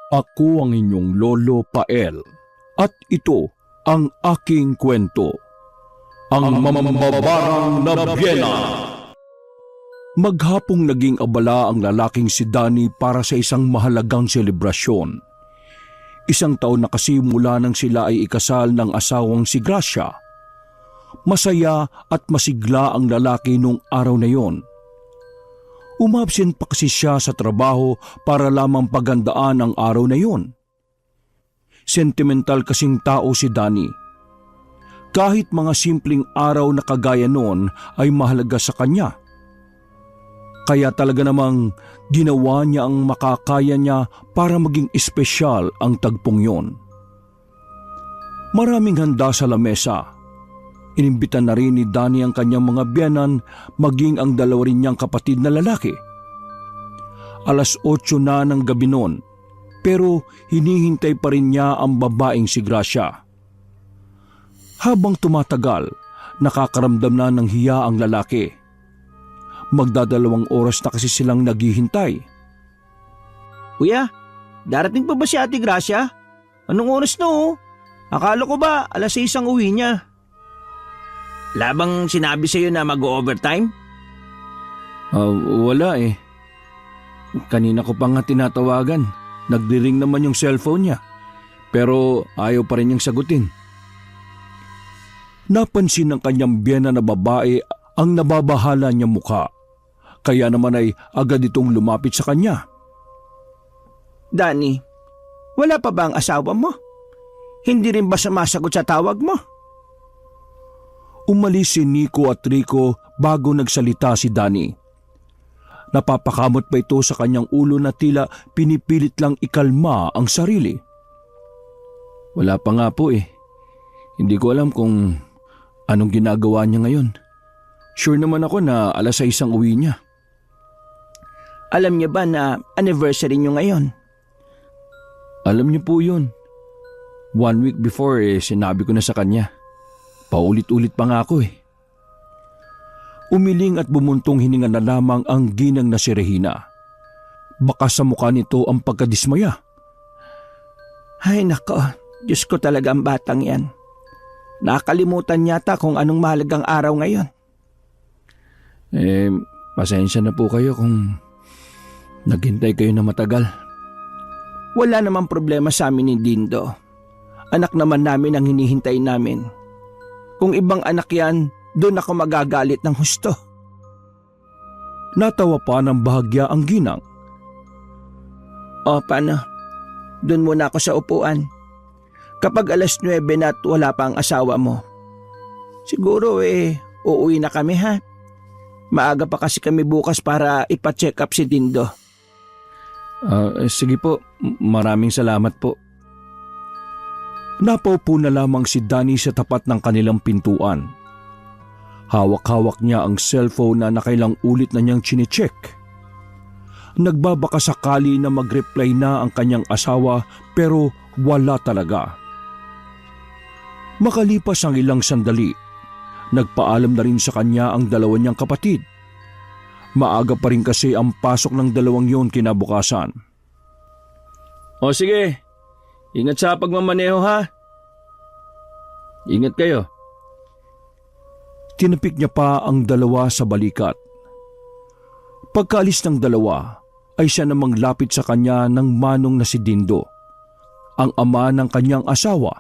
Ako ang inyong Lolo Pael at ito ang aking kwento, ang Mamambabarang na Biyena. Maghapong naging abala ang lalaking si Danny para sa isang mahalagang selebrasyon. Isang taon na kasi mula nang sila ay ikasal ng asawang si Gracia. Masaya at masigla ang lalaki nung araw na yon. Umabsent pa kasi siya sa trabaho para lamang pagandaan ang araw na yon. Sentimental kasing tao si Danny. Kahit mga simpleng araw na kagaya noon ay mahalaga sa kanya. Kaya talaga namang ginawa niya ang makakaya niya para maging espesyal ang tagpong yon. Maraming handa sa lamesa. Inimbitan na rin ni Danny ang kanyang mga biyenan, maging ang dalawa rin niyang kapatid na lalaki. 8:00 na ng gabi noon, pero hinihintay pa rin niya ang babaeng si Gracia. Habang tumatagal, nakakaramdam na ng hiya ang lalaki. Magdadalawang oras na kasi silang naghihintay. Kuya, darating pa ba si Ate Gracia? Anong oras na oh? Akala ko ba 6:00 ang uwi niya? Labang sinabi sa'yo na mag-overtime? Wala eh. Kanina ko pa nga tinatawagan. Nagdi-ring naman yung cellphone niya. Pero ayaw pa rin niyang sagutin. Napansin ng kanyang biyena na babae ang nababahala niyang mukha. Kaya naman ay agad itong lumapit sa kanya. Danny, wala pa ba ang asawa mo? Hindi rin ba sumasagot sa tawag mo? Umalis si Nico at Rico bago nagsalita si Danny. Napapakamot pa ito sa kanyang ulo na tila pinipilit lang ikalma ang sarili. Wala pa nga po eh. Hindi ko alam kung anong ginagawa niya ngayon. Sure naman ako na 6:00 ang uwi niya. Alam niya ba na anniversary niyo ngayon? Alam niyo po yun. 1 week before sinabi ko na sa kanya. Paulit-ulit pa nga ako eh. Umiling at bumuntong hininga na lamang ang ginang na si Regina. Baka sa mukha nito ang pagkadismaya. Ay nako, Diyos ko talaga ang batang yan. Nakalimutan yata kung anong mahalagang araw ngayon. Pasensya na po kayo kung naghintay kayo na matagal. Wala namang problema sa amin ni Dindo. Anak naman namin ang hinihintay namin. Kung ibang anak yan, doon ako magagalit ng husto. Natawa pa ng bahagya ang ginang. O paano? Doon muna ako sa upuan. Kapag 9:00 na at wala pa ang asawa mo. Siguro uuwi na kami ha. Maaga pa kasi kami bukas para ipa-check up si Dindo. Sige po, maraming salamat po. Napaupo na lamang si Danny sa tapat ng kanilang pintuan. Hawak-hawak niya ang cellphone na nakailang ulit na niyang chinecheck. Nagbabaka sakali na mag-reply na ang kanyang asawa pero wala talaga. Makalipas ang ilang sandali, nagpaalam na rin sa kanya ang dalawa niyang kapatid. Maaga pa rin kasi ang pasok ng dalawang yon kinabukasan. O sige, ingat sa pagmamaneho ha. Ingat kayo. Tinapik niya pa ang dalawa sa balikat. Pagkaalis ng dalawa ay siya namang lapit sa kanya ng manong na si Dindo, ang ama ng kanyang asawa.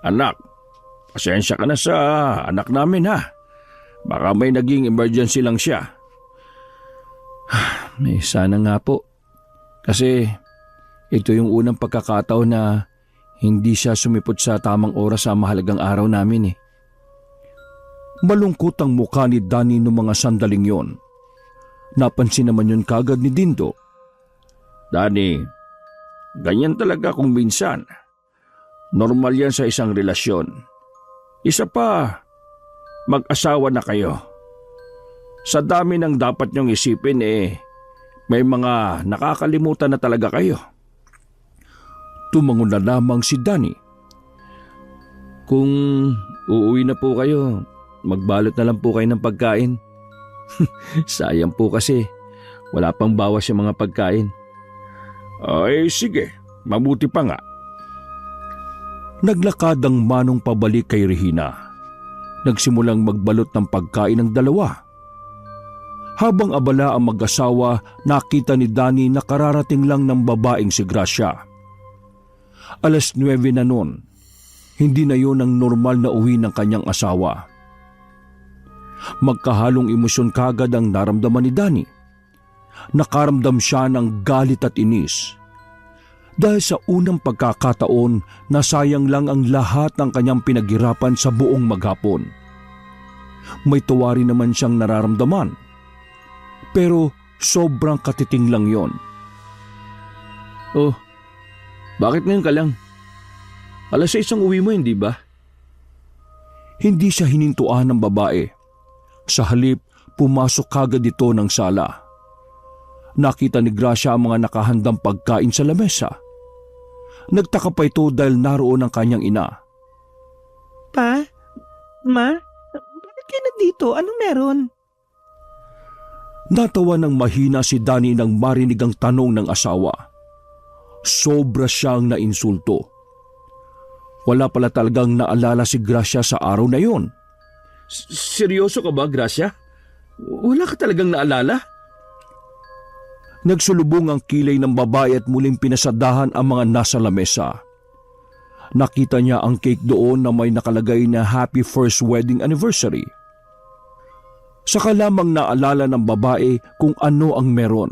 Anak, pasensya ka na sa anak namin ha. Baka may naging emergency lang siya. Sana nga po. Kasi ito yung unang pagkakataon na hindi siya sumipot sa tamang oras sa mahalagang araw namin eh. Malungkot ang mukha ni Danny noong mga sandaling yon. Napansin naman yun kagad ni Dindo. Danny, ganyan talaga kung minsan. Normal yan sa isang relasyon. Isa pa, mag-asawa na kayo. Sa dami ng dapat niyong isipin may mga nakakalimutan na talaga kayo. Tumangon na lamang si Danny. Kung uuwi na po kayo, magbalot na lang po kayo ng pagkain. Sayang po kasi, wala pang bawas yung mga pagkain. Ay sige, mabuti pa nga. Naglakad ang Manong pabalik kay Regina. Nagsimulang magbalot ng pagkain ng dalawa. Habang abala ang mag-asawa, nakita ni Danny na kararating lang ng babaeng si Gracia. 9:00 na noon. Hindi na yon ang normal na uwi ng kanyang asawa. Magkahalong emosyon kagad ang naramdaman ni Danny. Nakaramdam siya ng galit at inis. Dahil sa unang pagkakataon, nasayang lang ang lahat ng kanyang pinaghirapan sa buong maghapon. May tuwa rin naman siyang nararamdaman. Pero sobrang katiting lang yon. Oh, bakit ngayon ka lang? 6:00 uwi mo, hindi ba? Hindi siya hinintuan ng babae. Sa halip, pumasok kagad ito ng sala. Nakita ni Gracia ang mga nakahandang pagkain sa lamesa. Nagtaka pa ito dahil naroon ang kanyang ina. Pa? Ma? Bakit kayo nandito? Anong meron? Natawa ng mahina si Danny nang marinig ang tanong ng asawa. Sobra siyang nainsulto. Wala pala talagang naalala si Gracia sa araw na yon. Seryoso ka ba, Gracia? Wala ka talagang naalala? Nagsulubong ang kilay ng babae at muling pinasadahan ang mga nasa lamesa. Nakita niya ang cake doon na may nakalagay na Happy First Wedding Anniversary. Saka lamang naalala ng babae kung ano ang meron.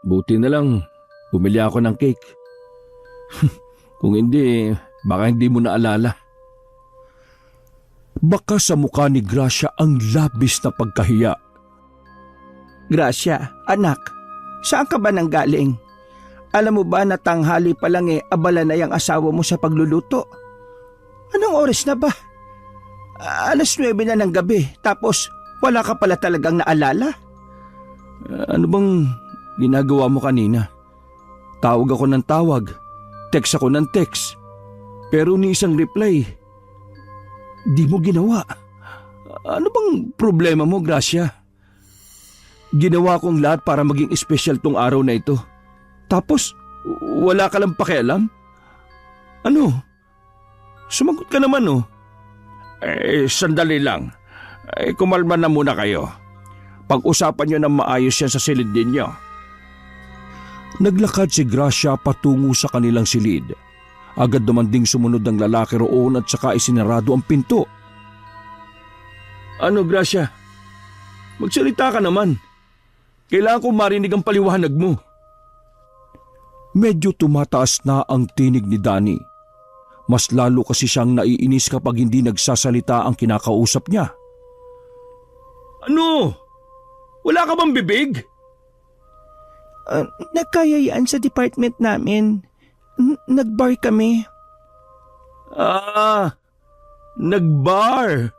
Buti na lang, bumili ako ng cake. Kung hindi, baka hindi mo naalala. Baka sa mukha ni Gracia ang labis na pagkahiya. Gracia, anak, saan ka ba nanggaling? Alam mo ba na tanghali pa lang abala na yung asawa mo sa pagluluto? Anong oras na ba? 9:00 na ng gabi, tapos wala ka pala talagang naalala? Ano bang ginagawa mo kanina? Tawag ako ng tawag, text ako ng text, pero ni isang reply, di mo ginawa. Ano bang problema mo, Gracia? Ginawa kong lahat para maging espesyal tong araw na ito. Tapos, wala ka lang pakialam? Ano? Sumagot ka naman, oh. Sandali lang. Kumalma na muna kayo. Pag-usapan nyo ng maayos yan sa silid ninyo. Naglakad si Gracia patungo sa kanilang silid. Agad naman ding sumunod ang lalaki roon at saka isinarado ang pinto. Ano, Gracia? Magsalita ka naman. Kailangan kong marinig ang paliwanag mo. Medyo tumataas na ang tinig ni Danny. Mas lalo kasi siyang naiinis kapag hindi nagsasalita ang kinakausap niya. Ano? Wala ka bang bibig? Nagkayayaan sa department namin. Nagbar kami. Nagbar.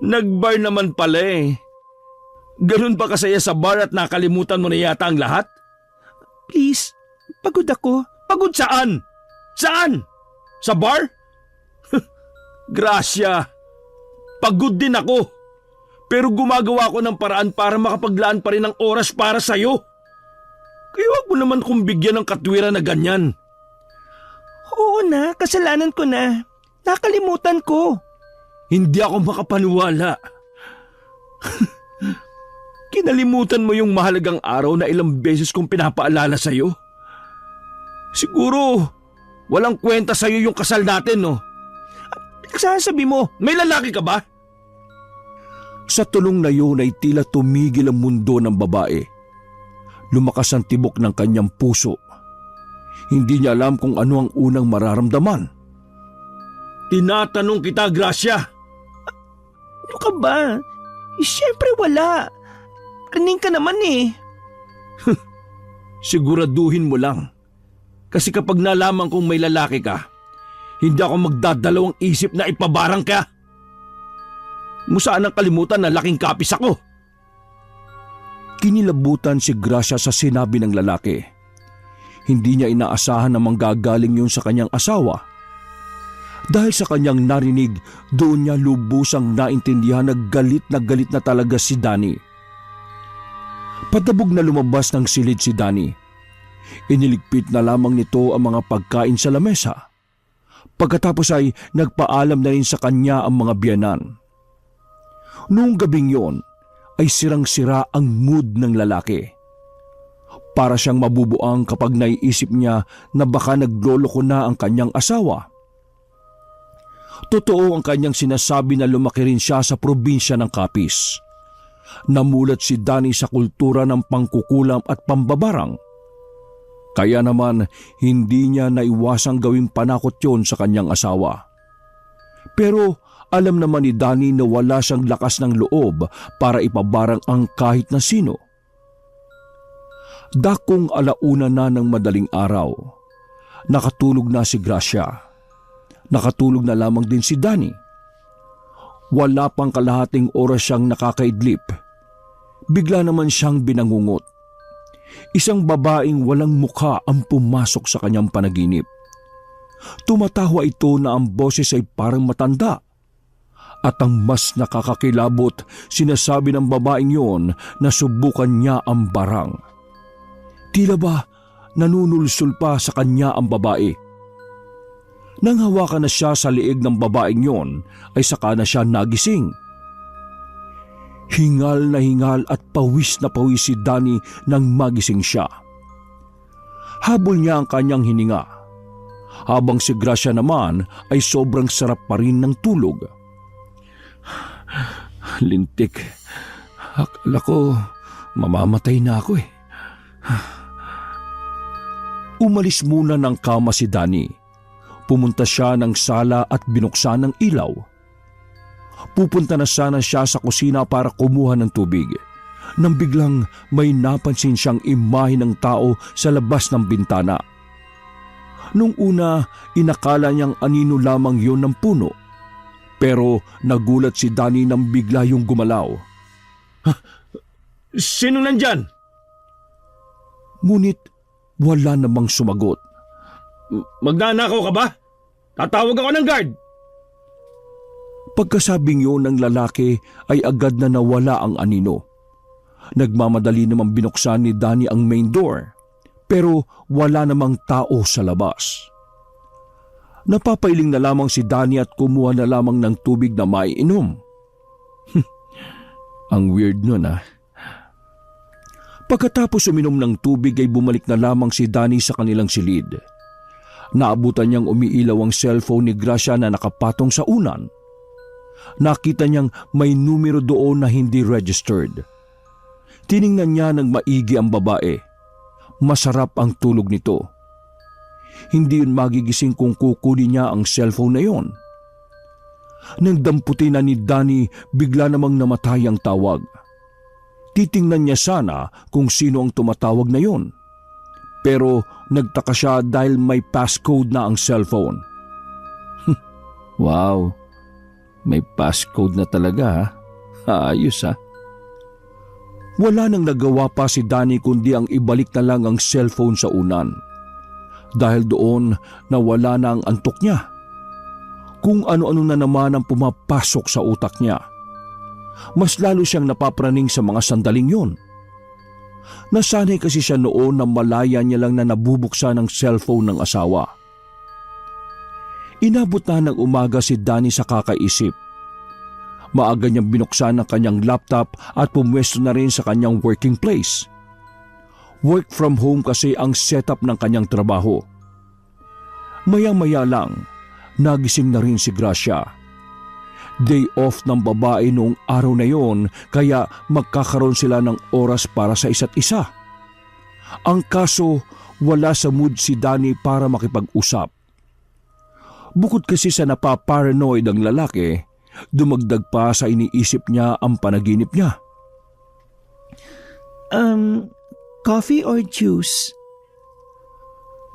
Nagbar naman pala eh. Ganun ba kasaya sa bar at nakalimutan mo na yata ang lahat? Please, pagod ako. Pagod saan? Saan? Sa bar? Gracia, pagod din ako. Pero gumagawa ko ng paraan para makapaglaan pa rin ng oras para sa'yo. Kaya wag mo naman kong bigyan ng katwiran na ganyan. Oo na, kasalanan ko na. Nakalimutan ko. Hindi ako makapaniwala. Kinalimutan mo yung mahalagang araw na ilang beses kong pinapaalala sa'yo. Siguro, walang kwenta sa'yo yung kasal natin, no? Nagsasabi mo, May lalaki ka ba? Sa tulong na yun ay tila tumigil ang mundo ng babae. Lumakas ang tibok ng kanyang puso. Hindi niya alam kung ano ang unang mararamdaman. Tinatanong kita, Gracia. ano ka ba? Siyempre wala. Kaning ka naman eh. Siguraduhin mo lang. Kasi kapag nalaman kong may lalaki ka, hindi ako magdadalawang isip na ipabarang ka. Musaan ang kalimutan na laking kapis ako. Kinilabutan si Gracia sa sinabi ng lalaki. Hindi niya inaasahan na manggagaling yun sa kanyang asawa. Dahil sa kanyang narinig, doon niya lubusang naintindihan na galit na talaga si Danny. Padabog na lumabas ng silid si Danny. Iniligpit na lamang nito ang mga pagkain sa lamesa. Pagkatapos ay nagpaalam na rin sa kanya ang mga biyanan. Noong gabing yon ay sirang-sira ang mood ng lalaki. Para siyang mabubuang kapag naiisip niya na baka nagloloko na ang kanyang asawa. Totoo ang kanyang sinasabi na lumaki rin siya sa probinsya ng Capiz. Namulat si Danny sa kultura ng pangkukulam at pambabarang. Kaya naman hindi niya naiwasang gawing panakot yon sa kanyang asawa. Pero alam naman ni Danny na wala siyang lakas ng loob para ipabarang ang kahit na sino. Dakong alauna na ng madaling araw, nakatulog na si Gracia. Nakatulog na lamang din si Danny. Wala pang kalahating oras siyang nakakaidlip. Bigla naman siyang binangungot. Isang babaeng walang mukha ang pumasok sa kanyang panaginip. Tumatawa ito na ang boses ay parang matanda. At ang mas nakakakilabot, sinasabi ng babaeng yon na subukan niya ang barang. Tila ba nanunulsul pa sa kanya ang babae? Nang hawakan na siya sa liig ng babaeng yon, ay saka na siya nagising. Hingal at pawis na pawis si Danny nang magising siya. Habol niya ang kanyang hininga, habang si Gracia naman ay sobrang sarap pa rin ng tulog. Lintik, akala ko mamamatay na ako eh. Umalis muna ng kama si Danny. Pumunta siya ng sala at binuksan ng ilaw. Pupunta na sana siya sa kusina para kumuha ng tubig, nang biglang may napansin siyang imahe ng tao sa labas ng bintana. Nung una, inakala niyang anino lamang yon ng puno. Pero nagulat si Danny nang bigla yung gumalaw. Sino nandyan? Ngunit wala namang sumagot. Magnanakaw ka ba? Tatawag ako ng guard. Pagkasabing yun ng lalaki ay agad na nawala ang anino. Nagmamadali namang binuksan ni Danny ang main door, pero wala namang tao sa labas. Napapailing na lamang si Danny at kumuha na lamang ng tubig na maiinom. Ang weird nun ah. Pagkatapos uminom ng tubig ay bumalik na lamang si Danny sa kanilang silid. Naabutan niyang umiilaw ang cellphone ni Gracia na nakapatong sa unan. Nakita niyang may numero doon na hindi registered. Tiningnan niya ng maigi ang babae. Masarap ang tulog nito. Hindi yun magigising kung kukunin niya ang cellphone na yon. Nang damputin na ni Danny, bigla namang namatay ang tawag. Titingnan niya sana kung sino ang tumatawag na yon. Pero nagtaka siya dahil may passcode na ang cellphone. Wow, may passcode na talaga ha. Ayos ha. Wala nang nagawa pa si Danny kundi ang ibalik na lang ang cellphone sa unan. Dahil doon nawala na ang antok niya. Kung ano-ano na naman ang pumapasok sa utak niya. Mas lalo siyang napapraning sa mga sandaling yon. Nasanay kasi siya noon na malaya niya lang na nabubuksan ang cellphone ng asawa. Inabot na ng umaga si Danny sa kakaisip. Maaga niyang binuksan ang kanyang laptop at pumwesto na rin sa kanyang working place. Work from home kasi ang setup ng kanyang trabaho. Maya-maya lang, nagising na rin si Gracia. Day off ng babae noong araw na yon kaya magkakaroon sila ng oras para sa isa't isa. Ang kaso, wala sa mood si Danny para makipag-usap. Bukod kasi sa napaparanoid ang lalaki, dumagdag pa sa iniisip niya ang panaginip niya. Coffee or juice?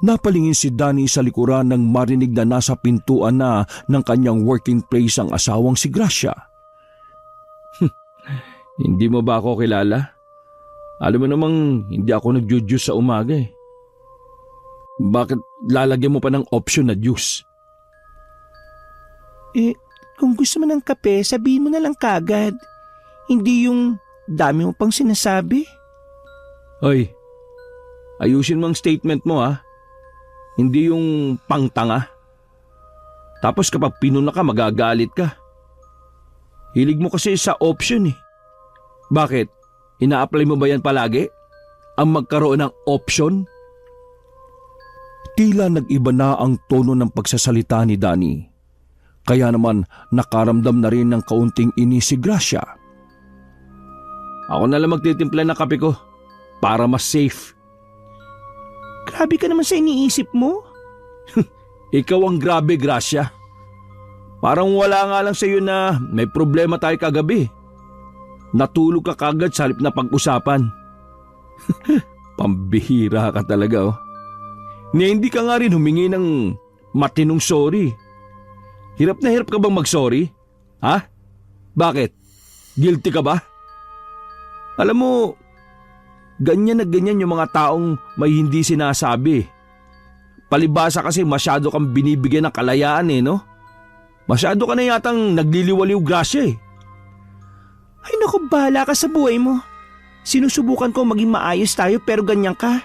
Napalingin si Danny sa likuran nang marinig na nasa pintuan na ng kanyang working place ang asawang si Gracia. Hindi mo ba ako kilala? Alam mo namang hindi ako nag-juice sa umaga eh. Bakit lalagyan mo pa ng option na juice? Kung gusto mo ng kape, sabihin mo na lang kagad. Hindi yung dami mo pang sinasabi. Hoy, ayusin mo ang statement mo ha. Hindi yung pangtanga. Tapos kapag pinuna ka, magagalit ka. Hilig mo kasi sa option eh. Bakit? Ina-apply mo ba yan palagi? Ang magkaroon ng option? Tila nag-iba na ang tono ng pagsasalita ni Danny. Kaya naman nakaramdam na rin ng kaunting inis si Gracia. Ako na lang magtitimpla ng kape ko para mas safe. Grabe ka naman sa iniisip mo. Ikaw ang grabe, Gracia. Parang wala nga lang sa iyo na may problema tayo kagabi. Natulog ka kagad sa halip na pag-usapan. Pambihira ka talaga oh. Hindi ka nga rin humingi ng matinong sorry. Hirap na hirap ka bang mag-sorry? Ha? Bakit? Guilty ka ba? Alam mo, ganyan na ganyan yung mga taong may hindi sinasabi. Palibasa kasi masyado kang binibigyan ng kalayaan no? Masyado ka na yatang nagliliwaliw, Gracia eh. Ay naku, bahala ka sa buhay mo. Sinusubukan ko maging maayos tayo pero ganyan ka.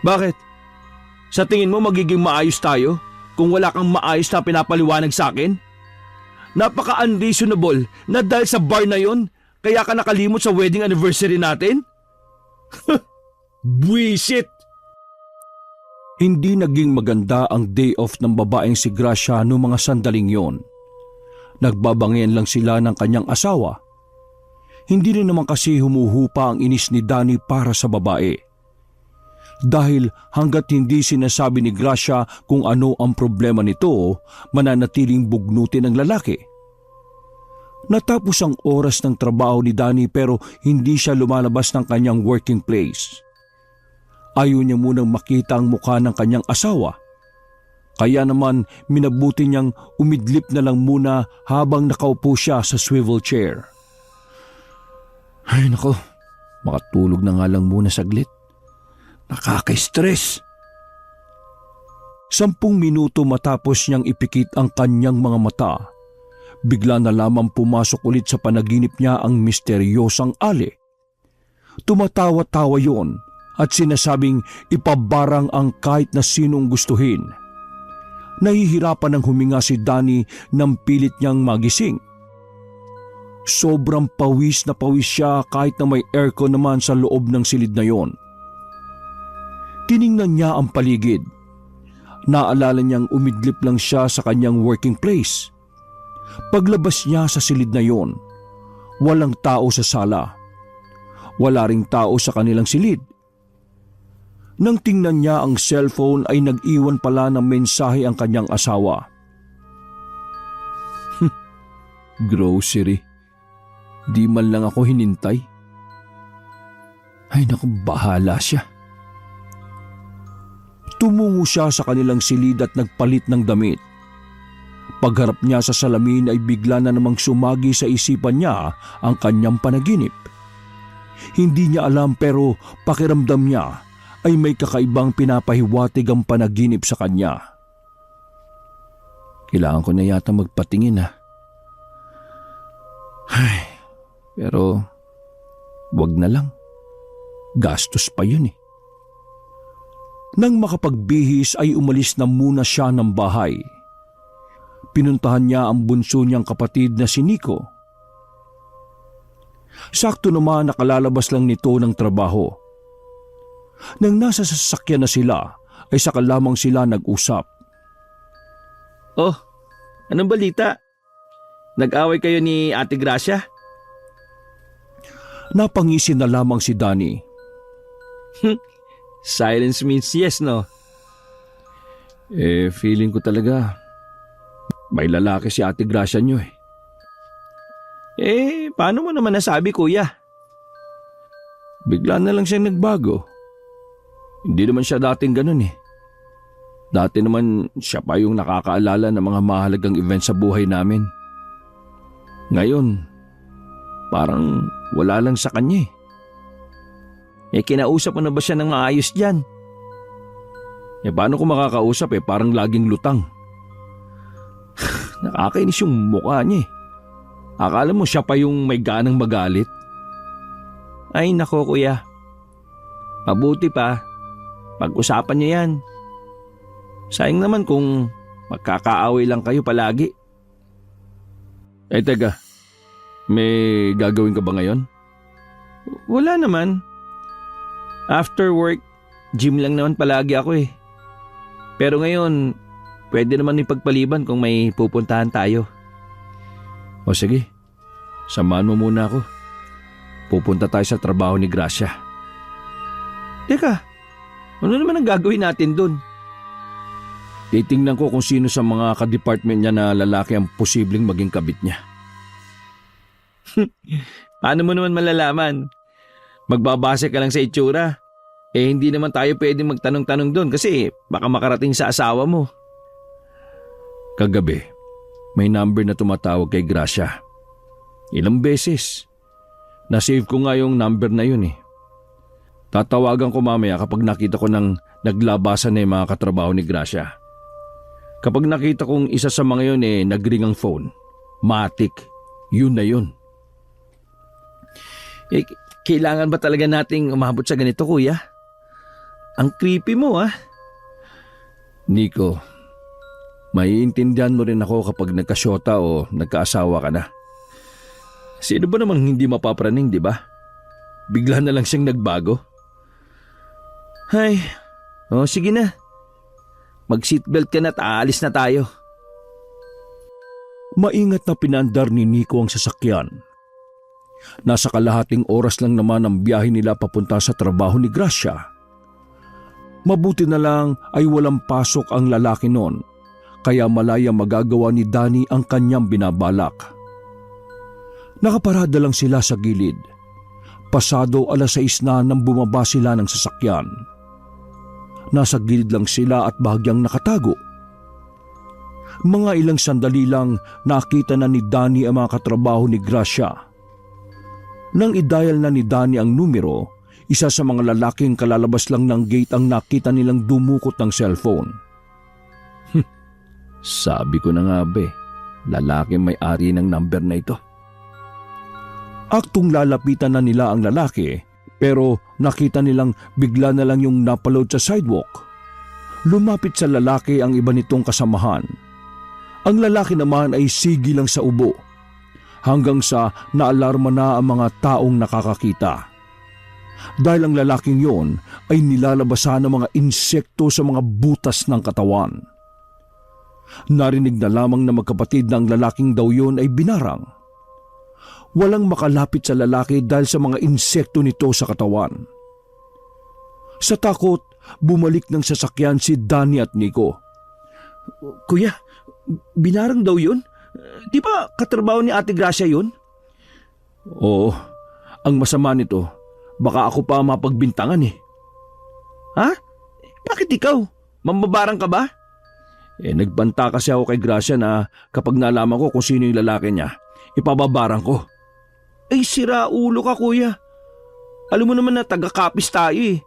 Bakit? Sa tingin mo magiging maayos tayo kung wala kang maayos na pinapaliwanag sa akin? Napaka-unreasonable na dahil sa bar na yon, kaya ka nakalimot sa wedding anniversary natin? Buisit! Hindi naging maganda ang day off ng babaeng si Gracia noong mga sandaling yon. Nagbabangayan lang sila ng kanyang asawa. Hindi rin naman kasi humuhupa ang inis ni Danny para sa babae. Dahil hanggat hindi sinasabi ni Gracia kung ano ang problema nito, mananatiling bugnutin ng lalaki. Natapos ang oras ng trabaho ni Danny pero hindi siya lumalabas ng kanyang working place. Ayaw niya munang makita ang mukha ng kanyang asawa. Kaya naman minabuti niyang umidlip na lang muna habang nakaupo siya sa swivel chair. Ay nako, makatulog na nga lang muna saglit. Nakaka-stress. 10 minuto matapos niyang ipikit ang kanyang mga mata, bigla na lamang pumasok ulit sa panaginip niya ang misteryosang Ali. Tumatawa-tawa yon at sinasabing ipabarang ang kahit na sinong gustuhin. Nahihirapan ng huminga si Danny nang pilit niyang magising. Sobrang pawis na pawis siya kahit na may aircon naman sa loob ng silid na yon. Tiningnan niya ang paligid. Naalala niyang umidlip lang siya sa kanyang working place. Paglabas niya sa silid na yon, walang tao sa sala. Wala ring tao sa kanilang silid. Nang tingnan niya ang cellphone ay nag-iwan pala ng mensahe ang kanyang asawa. Grocery. Di man lang ako hinintay. Ay naku, bahala siya. Tumungo siya sa kanilang silid at nagpalit ng damit. Pagharap niya sa salamin ay bigla na namang sumagi sa isipan niya ang kanyang panaginip. Hindi niya alam pero pakiramdam niya ay may kakaibang pinapahiwatig ang panaginip sa kanya. Kailangan ko na yata magpatingin Ay, pero wag na lang. Gastos pa yun Nang makapagbihis ay umalis na muna siya ng bahay. Pinuntahan niya ang bunso niyang kapatid na si Nico. Sakto naman nakalalabas lang nito ng trabaho. Nang nasa sasakyan na sila ay saka lamang sila nag-usap. Oh, anong balita? Nag-away kayo ni Ate Gracia? Napangisin na lamang si Danny. Silence means yes, no? Feeling ko talaga may lalaki si Ate Gracia niyo Paano mo naman nasabi, kuya? Bigla na lang siyang nagbago. Hindi naman siya dating ganun Dati naman siya pa yung nakakaalala ng mga mahalagang event sa buhay namin. Ngayon, parang wala lang sa kanya Kinausap mo na ba siya ng maayos dyan? Paano ko makakausap parang laging lutang. Nakakainis yung mukha niya Akala mo siya pa yung may ganang magalit? Ay nako kuya. Mabuti pa Pag-usapan niyo yan. Sayang naman kung magkakaaway lang kayo palagi. Teka, may gagawin ka ba ngayon? Wala naman. After work, gym lang naman palagi ako eh. Pero ngayon, pwede naman ipagpaliban kung may pupuntahan tayo. O sige, samahan mo muna ako. Pupunta tayo sa trabaho ni Gracia. Teka, ano naman ang gagawin natin dun? Titingnan ko kung sino sa mga ka-department niya na lalaki ang posibleng maging kabit niya. Paano mo naman malalaman? Magbabase ka lang sa itsura. Hindi naman tayo pwedeng magtanong-tanong doon kasi baka makarating sa asawa mo. Kagabi, may number na tumatawag kay Gracia. Ilang beses. Nasave ko nga yung number na yun eh. Tatawagan ko mamaya kapag nakita ko ng naglabasan na yung mga katrabaho ni Gracia. Kapag nakita kong isa sa mga yun nagring ang phone, matik, yun na yun. Kailangan ba talaga nating umabot sa ganito, kuya? Ang creepy mo, ah. Nico, maiintindihan mo rin ako kapag nagkasyota o nagkaasawa ka na. Sino ba namang hindi mapapraning, di ba? Bigla na lang siyang nagbago. Ay, sige na. Mag-seatbelt ka na at aalis na tayo. Maingat na pinandar ni Nico ang sasakyan. Nasa kalahating oras lang naman ang biyahe nila papunta sa trabaho ni Gracia. Mabuti na lang ay walang pasok ang lalaki noon, kaya malaya magagawa ni Danny ang kanyang binabalak. Nakaparada lang sila sa gilid. Pasado 6:00 na nang bumaba sila ng sasakyan. Nasa gilid lang sila at bahagyang nakatago. Mga ilang sandali lang nakita na ni Danny ang mga katrabaho ni Gracia. Nang i-dial na ni Danny ang numero, isa sa mga lalaking kalalabas lang ng gate ang nakita nilang dumukot ng cellphone. Sabi ko na nga ba, lalaki may-ari ng number na ito. Aktong lalapitan na nila ang lalaki, pero nakita nilang bigla na lang yung napaload sa sidewalk. Lumapit sa lalaki ang iba nitong kasamahan. Ang lalaki naman ay sige lang sa ubo, hanggang sa naalarma na ang mga taong nakakakita. Dahil ang lalaking yon ay nilalabasan ng mga insekto sa mga butas ng katawan. Narinig na lamang na magkapatid na ang lalaking daw yon ay binarang. Walang makalapit sa lalaki dahil sa mga insekto nito sa katawan. Sa takot, bumalik ng sasakyan si Danny at Nico. Kuya, binarang daw yun? Di ba katrabaho ni Ate Gracia yun? Oo, ang masama nito, baka ako pa mapagbintangan eh. Ha? Bakit ikaw? Mambabarang ka ba? Nagbanta kasi ako kay Gracia na kapag nalaman ko kung sino yung lalaki niya, ipababarang ko. Ay, sira ulo ka, kuya. Alam mo naman na taga-kapis tayo eh.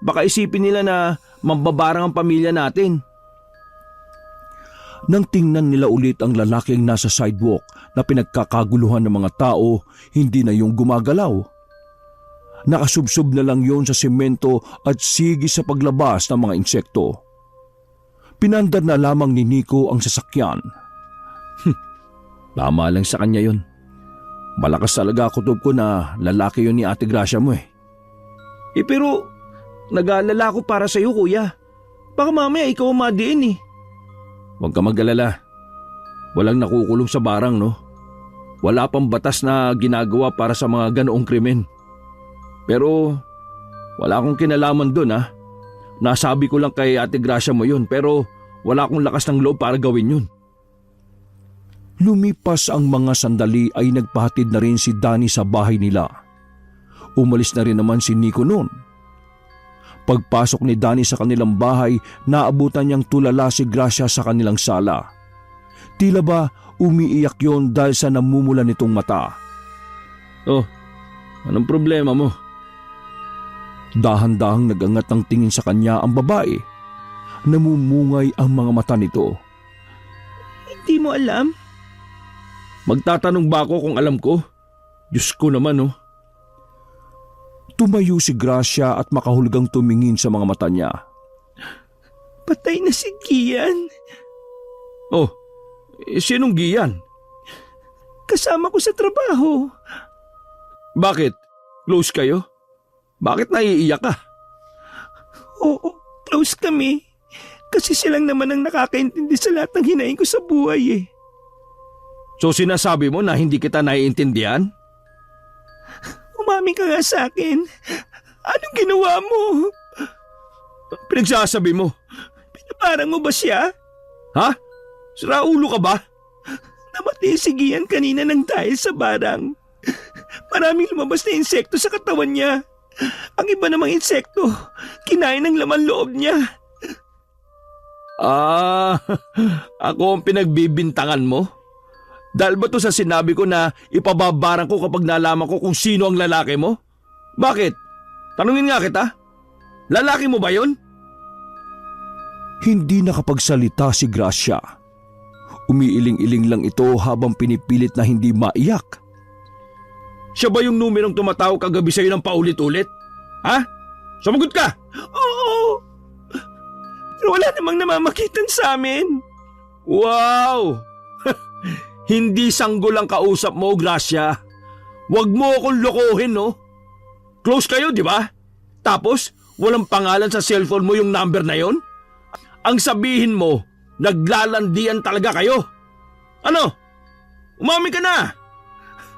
Baka isipin nila na mambabarang ang pamilya natin. Nang tingnan nila ulit ang lalaking nasa sidewalk na pinagkakaguluhan ng mga tao, hindi na yung gumagalaw. Nakasubsob na lang yon sa semento at sige sa paglabas ng mga insekto. Pinandar na lamang ni Nico ang sasakyan. Tama lang sa kanya yon. Malakas talaga kutob ko na lalaki yun ni Ate Gracia mo eh. Pero nag-aalala ko para sa'yo, kuya. Baka mamaya ikaw ang madiin eh. Huwag ka mag-alala. Walang nakukulong sa barang, no? Wala pang batas na ginagawa para sa mga ganoong krimen. Pero wala akong kinalaman dun ha. Nasabi ko lang kay Ate Gracia mo yun pero wala akong lakas ng loob para gawin yun. Lumipas ang mga sandali ay nagpahatid na rin si Danny sa bahay nila. Umalis na rin naman si Nico noon. Pagpasok ni Danny sa kanilang bahay, naabutan niyang tulala si Gracia sa kanilang sala. Tila ba umiiyak yon dahil sa namumula nitong mata. Oh, anong problema mo? Dahan-dahang nagangat ng tingin sa kanya ang babae. Namumungay ang mga mata nito. Hindi mo alam? Magtatanong ba ako kung alam ko? Diyos ko naman oh. Tumayo si Gracia at makahulugang tumingin sa mga mata niya. Patay na si Gian. Oh, sinong Gian? Kasama ko sa trabaho. Bakit? Close kayo? Bakit naiiyak ka? Oo, close kami. Kasi silang naman ang nakakaintindi sa lahat ng hinaing ko sa buhay eh. So sinasabi mo na hindi kita naiintindihan? Umamin ka nga sa akin. Anong ginawa mo? Pinagsasabi mo? Pinabarang mo ba siya? Ha? Sira ulo ka ba? Namatay si Gian kanina ng dahil sa barang. Maraming lumabas na insekto sa katawan niya. Ang iba namang insekto, kinain ng laman loob niya. Ako ang pinagbibintangan mo? Dahil ba to sa sinabi ko na ipababarang ko kapag nalaman ko kung sino ang lalaki mo? Bakit? Tanungin nga kita. Lalaki mo ba yun? Hindi nakapagsalita si Gracia. Umiiling-iling lang ito habang pinipilit na hindi maiyak. Siya ba yung numerong tumatawag kagabi sa'yo ng paulit-ulit? Ha? Sumagot ka! Oo! Pero wala namang namamagitan sa amin. Wow! Hindi sanggol ang kausap mo, Gracia. Huwag mo akong lokohin, no? Close kayo, di ba? Tapos, walang pangalan sa cellphone mo yung number na yon? Ang sabihin mo, naglalandian talaga kayo. Ano? Umamin ka na!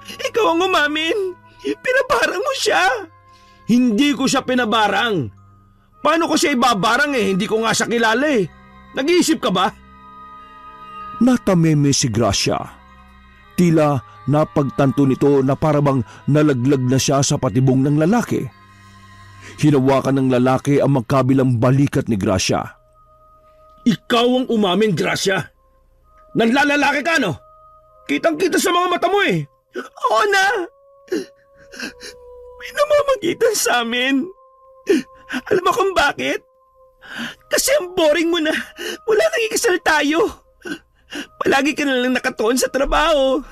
Ikaw ang umamin. Pinabarang mo siya. Hindi ko siya pinabarang. Paano ko siya ibabarang Hindi ko nga siya kilala Nag-iisip ka ba? Natameme si Gracia. Tila napagtanto nito na parabang nalaglag na siya sa patibong ng lalaki. Hinawakan ng lalaki ang magkabilang balikat ni Gracia. Ikaw ang umamin, Gracia. Nanlalalaki ka, no? Kitang-kita sa mga mata mo Oo na! May namamagitan sa amin. Alam mo kung bakit? Kasi ang boring mo na mula nang ikasal tayo. Palagi ka na lang nakatuon sa trabaho.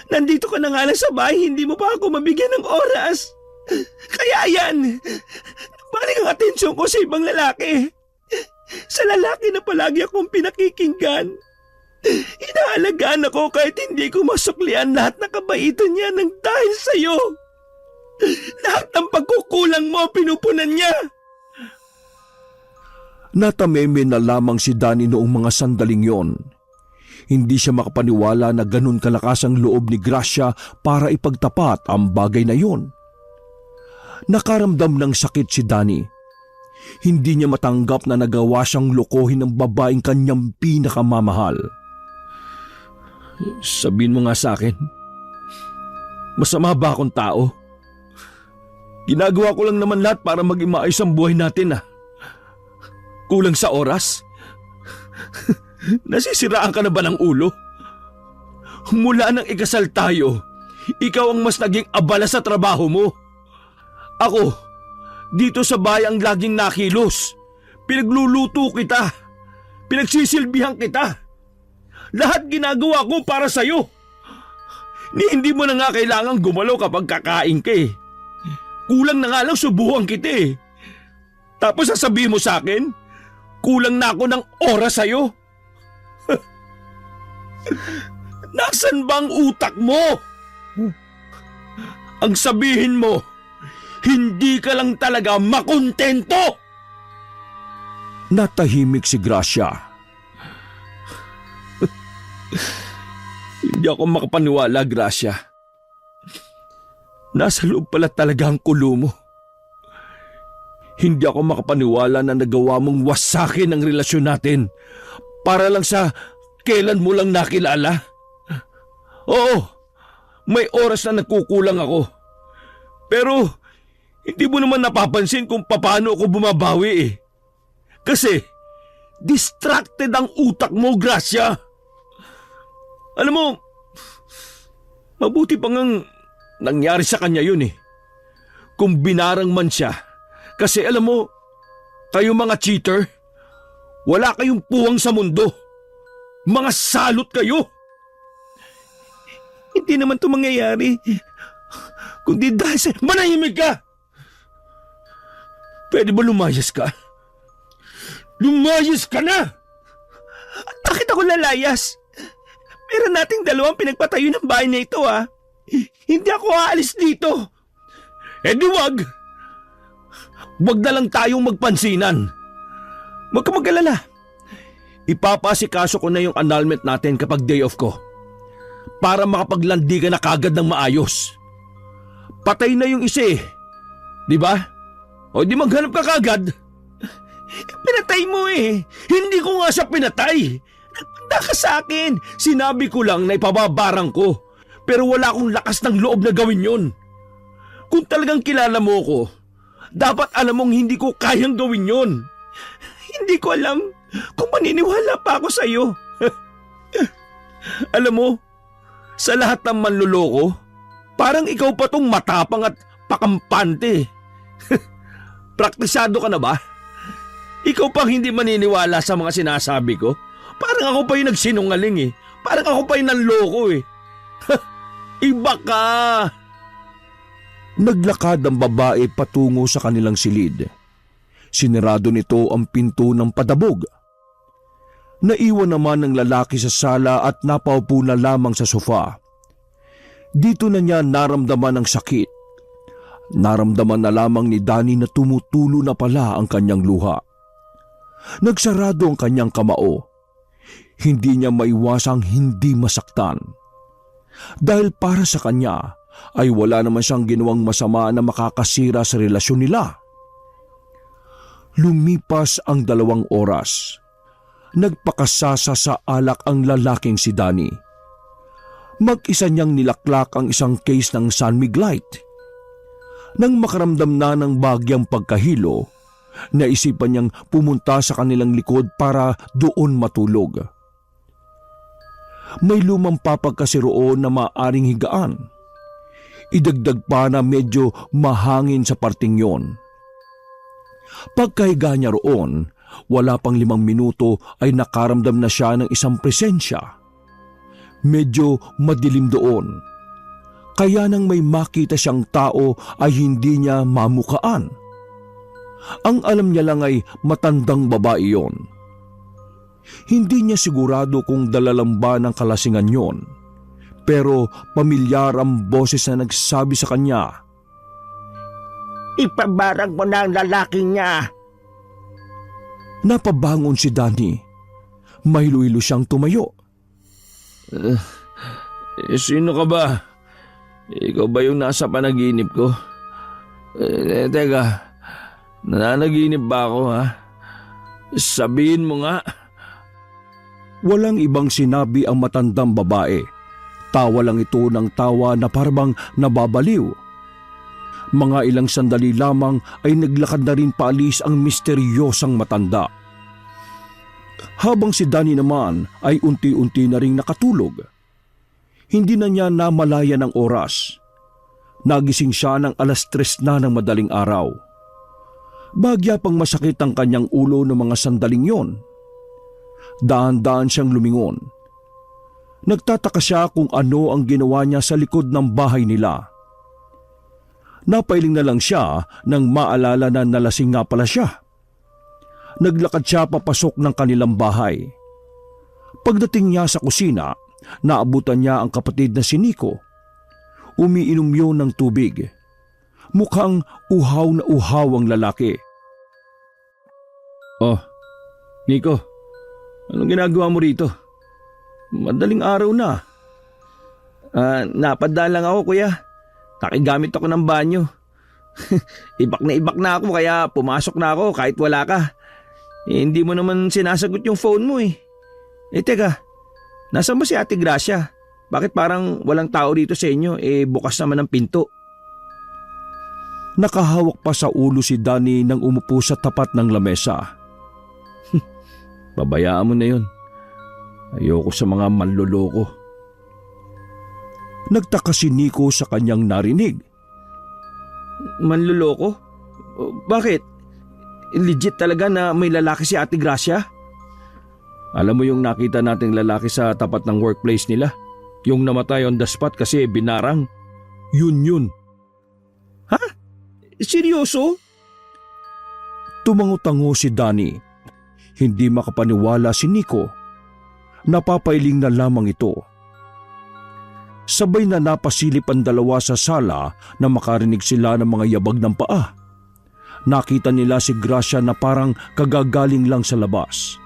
Nandito ka na nga lang sa bahay, hindi mo pa ako mabigyan ng oras. Kaya yan, balik ang atensyon ko sa ibang lalaki. Sa lalaki na palagi akong pinakikinggan. Inaalagaan ako kahit hindi ko masuklian lahat ng kabaitan niya ng dahil sa'yo. Lahat ng pagkukulang mo pinupunan niya. Natameme na lamang si Danny noong mga sandaling yon. Hindi siya makapaniwala na ganun kalakas ang loob ni Gracia para ipagtapat ang bagay na yon. Nakaramdam ng sakit si Danny. Hindi niya matanggap na nagawa siyang lokohin ng babaeng kanyang pinakamamahal. Sabihin mo nga sa akin, masama ba akong tao? Ginagawa ko lang naman lahat para maging maayos ang buhay natin Kulang sa oras? Nasisiraan ka na ba ng ulo? Mula nang ikasal tayo, ikaw ang mas naging abala sa trabaho mo. Ako, dito sa bahay ang laging nakilos. Pinagluluto kita. Pinagsisilbihan kita. Lahat ginagawa ko para sa'yo. Hindi mo na nga kailangang gumalaw kapag kakain ka Kulang na nga lang subuhan kita Tapos sasabihin mo sa akin, kulang na ako ng oras sa'yo. Nasaan ba ang utak mo? Ang sabihin mo, hindi ka lang talaga makontento. Natahimik si Gracia. Hindi ako makapaniwala, Gracia. Nasa loob pala talaga ang kulo mo. Hindi ako makapaniwala na nagawa mong wasakin ang relasyon natin para lang sa kailan mo lang nakilala. Oo, may oras na nagkukulang ako. Pero hindi mo naman napapansin kung paano ako bumabawi Kasi distracted ang utak mo, Gracia. Alam mo, mabuti pa ngang nangyari sa kanya yun Kung binarang man siya. Kasi alam mo, kayo mga cheater, wala kayong puwang sa mundo. Mga salot kayo. Hindi naman ito mangyayari. Kundi dahil sa... Manahimik ka! Pwede ba lumayas ka? Lumayas ka na! Bakit ako lalayas? Meron nating dalawang pinagpatayo ng bahay na ito ah. Hindi ako aalis dito. Eh di wag! Wag na lang tayong magpansinan. Huwag ka mag-alala. Ipapasikaso ko na yung annulment natin kapag day off ko. Para makapaglandi ka na kagad ng maayos. Patay na yung isa eh. Di ba? O di maghanap ka kagad. Pinatay mo eh. Hindi ko nga siya pinatay. Nagpanda ka sa akin. Sinabi ko lang na ipababarang ko. Pero wala akong lakas ng loob na gawin yon. Kung talagang kilala mo ko, dapat alam mong hindi ko kayang gawin yon. Hindi ko alam kung maniniwala pa ako sa'yo. Alam mo, sa lahat ng manluloko, parang ikaw pa tong matapang at pakampante. Praktisado ka na ba? Ikaw pang hindi maniniwala sa mga sinasabi ko? Parang ako pa yung nagsinungaling eh. Parang ako pa yung nanloko eh. Iba ka! Naglakad ang babae patungo sa kanilang silid. Sinirado nito ang pinto ng padabog. Naiwan naman ng lalaki sa sala at napaupo na lamang sa sofa. Dito na niya naramdaman ang sakit. Naramdaman na lamang ni Danny na tumutulo na pala ang kanyang luha. Nagsarado ang kanyang kamao. Hindi niya maiwasang hindi masaktan. Dahil para sa kanya ay wala naman siyang ginawang masama na makakasira sa relasyon nila. Lumipas ang 2 oras. Nagpakasasa sa alak ang lalaking si Danny. Mag-isa niyang nilaklak ang isang case ng San Miglite. Nang makaramdam na ng bagyang pagkahilo, naisipan niyang pumunta sa kanilang likod para doon matulog. May lumang papag kasi roon na maaring higaan. Idagdag pa na medyo mahangin sa parting yon. Pagkahiga niya roon, wala pang 5 minuto ay nakaramdam na siya ng isang presensya. Medyo madilim doon. Kaya nang may makita siyang tao ay hindi niya mamukaan. Ang alam niya lang ay matandang babae yon. Hindi niya sigurado kung dalalamba ng kalasingan yon. Pero pamilyar ang boses na nagsabi sa kanya, Ipabarang mo na ang lalaking niya. Napabangon si Danny. Mahilo-hilo siyang tumayo. Sino ka ba? Ikaw ba yung nasa panaginip ko? Teka, nananaginip ba ako ha? Sabihin mo nga. Walang ibang sinabi ang matandang babae. Tawa lang ito ng tawa na parang nababaliw. Mga ilang sandali lamang ay naglakad na rin paalis ang misteryosang matanda. Habang si Danny naman ay unti-unti na ring nakatulog. Hindi na niya namalaya ng oras. Nagising siya ng 3:00 na ng madaling araw. Bagya pang masakit ang kanyang ulo ng mga sandaling yon. Daan-daan siyang lumingon. Nagtataka siya kung ano ang ginawa niya sa likod ng bahay nila. Napailing na lang siya nang maalala na nalasing nga pala siya. Naglakad siya papasok ng kanilang bahay. Pagdating niya sa kusina, naabutan niya ang kapatid na si Nico. Umiinom yun ng tubig. Mukhang uhaw na uhaw ang lalaki. Oh, Nico, anong ginagawa mo rito? Madaling araw na. Napadaan lang ako kuya. Nakigamit ako ng banyo. Ibak na ako kaya pumasok na ako kahit wala ka. Hindi mo naman sinasagot yung phone mo eh. Teka, nasaan ba si Ate Gracia? Bakit parang walang tao dito sa inyo? Bukas naman ang pinto. Nakahawak pa sa ulo si Danny nang umupo sa tapat ng lamesa. Babayaan mo na yun. Ayoko sa mga manloloko. Nagtaka si Nico sa kanyang narinig. Manloloko? Bakit? Legit talaga na may lalaki si Ate Gracia? Alam mo yung nakita nating lalaki sa tapat ng workplace nila? Yung namatay on the spot kasi binarang? Yun. Ha? Seryoso? Tumango-tango si Danny. Hindi makapaniwala si Nico. Napapailing na lamang ito. Sabay na napasilip ang dalawa sa sala na makarinig sila ng mga yabag ng paa. Nakita nila si Gracia na parang kagagaling lang sa labas.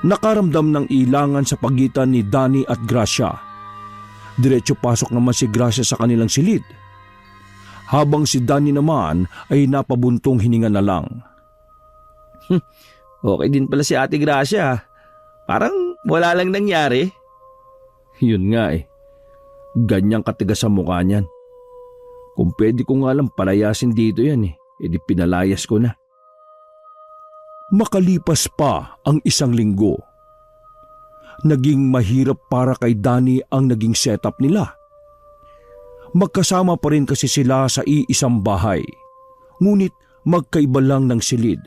Nakaramdam ng ilangan sa pagitan ni Danny at Gracia. Diretso pasok naman si Gracia sa kanilang silid. Habang si Danny naman ay napabuntong hininga na lang. Okay din pala si Ate Gracia. Parang wala lang nangyari. Yun nga eh. Ganyang katigas sa mukha niyan. Kung pwede ko nga lang palayasin dito yan eh. Edi pinalayas ko na. Makalipas pa ang isang linggo. Naging mahirap para kay Danny ang naging setup nila. Magkasama pa rin kasi sila sa iisang bahay. Ngunit magkaiba lang ng silid.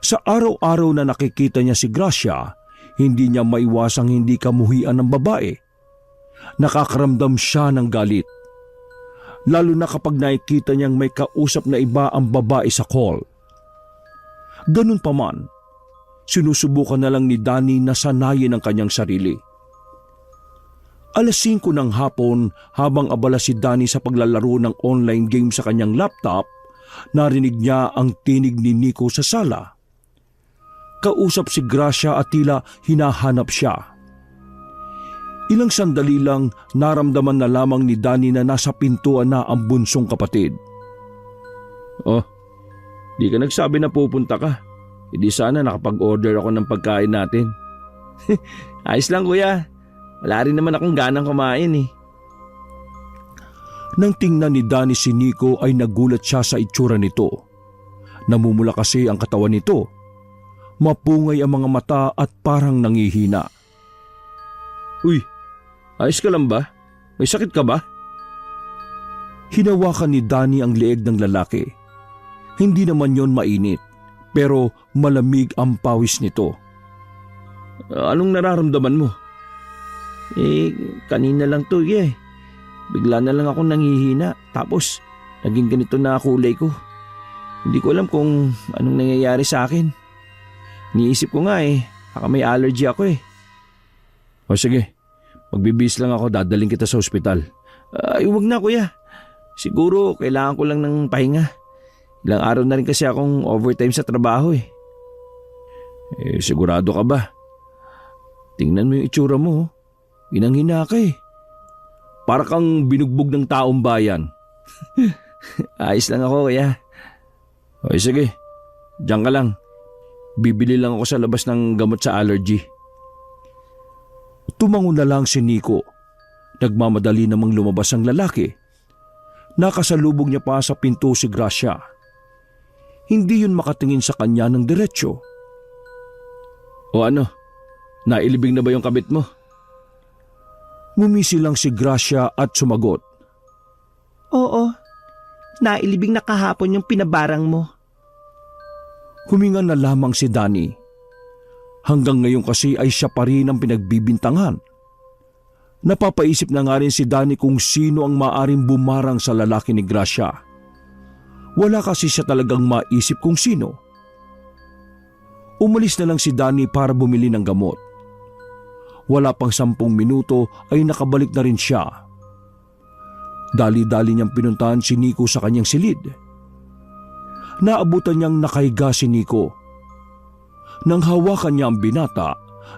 Sa araw-araw na nakikita niya si Gracia, hindi niya maiwasang hindi kamuhian ng babae. Nakakaramdam siya ng galit. Lalo na kapag nakikita niyang may kausap na iba ang babae sa call. Ganun pa man, sinusubukan na lang ni Danny na sanayin ang kanyang sarili. 5:00 ng hapon habang abala si Danny sa paglalaro ng online game sa kanyang laptop, narinig niya ang tinig ni Nico sa sala. Kausap si Gracia at tila hinahanap siya. Ilang sandali lang naramdaman na lamang ni Danny na nasa pintuan na ang bunsong kapatid. Oh, di ka nagsabi na pupunta ka. Hindi sana nakapag-order ako ng pagkain natin. Ayos lang kuya. Wala rin naman akong ganang kumain eh. Nang tingnan ni Danny si Nico ay nagulat siya sa itsura nito. Namumula kasi ang katawan nito. Mapungay ang mga mata at parang nangihina. Uy, ayos ka lang ba? May sakit ka ba? Hinawakan ni Danny ang leeg ng lalaki. Hindi naman yon mainit, pero malamig ang pawis nito. Anong nararamdaman mo? Kanina lang to eh. Bigla na lang ako nanghihina, tapos naging ganito na kulay ko. Hindi ko alam kung anong nangyayari sa akin. Niisip ko nga baka may allergy ako eh. O sige, magbibis lang ako, dadaling kita sa ospital. Ay, wag na kuya. Siguro kailangan ko lang ng pahinga. Ilang araw na rin kasi akong overtime sa trabaho eh. Sigurado ka ba? Tingnan mo yung itsura mo. Hinang-hina ka eh. Para kang binugbog ng taong bayan. Ayos lang ako kuya. O sige, diyan ka lang. Bibili lang ako sa labas ng gamot sa allergy. Tumango na lang si Nico. Nagmamadali namang lumabas ang lalaki. Nakasalubong niya pa sa pinto si Gracia. Hindi yun makatingin sa kanya ng diretsyo. O ano? Nailibing na ba yung kabit mo? Ngumisi lang si Gracia at sumagot. Oo. Nailibing na kahapon yung pinabarang mo. Huminga na lamang si Danny. Hanggang ngayon kasi ay siya pa rin ang pinagbibintangan. Napapaisip na nga rin si Danny kung sino ang maaring bumarang sa lalaki ni Gracia. Wala kasi siya talagang maisip kung sino. Umalis na lang si Danny para bumili ng gamot. Wala pang 10 minuto ay nakabalik na rin siya. Dali-dali niyang pinuntahan si Nico sa kanyang silid. Naabutan niyang nakahiga si Nico. Nang hawakan niya ang binata,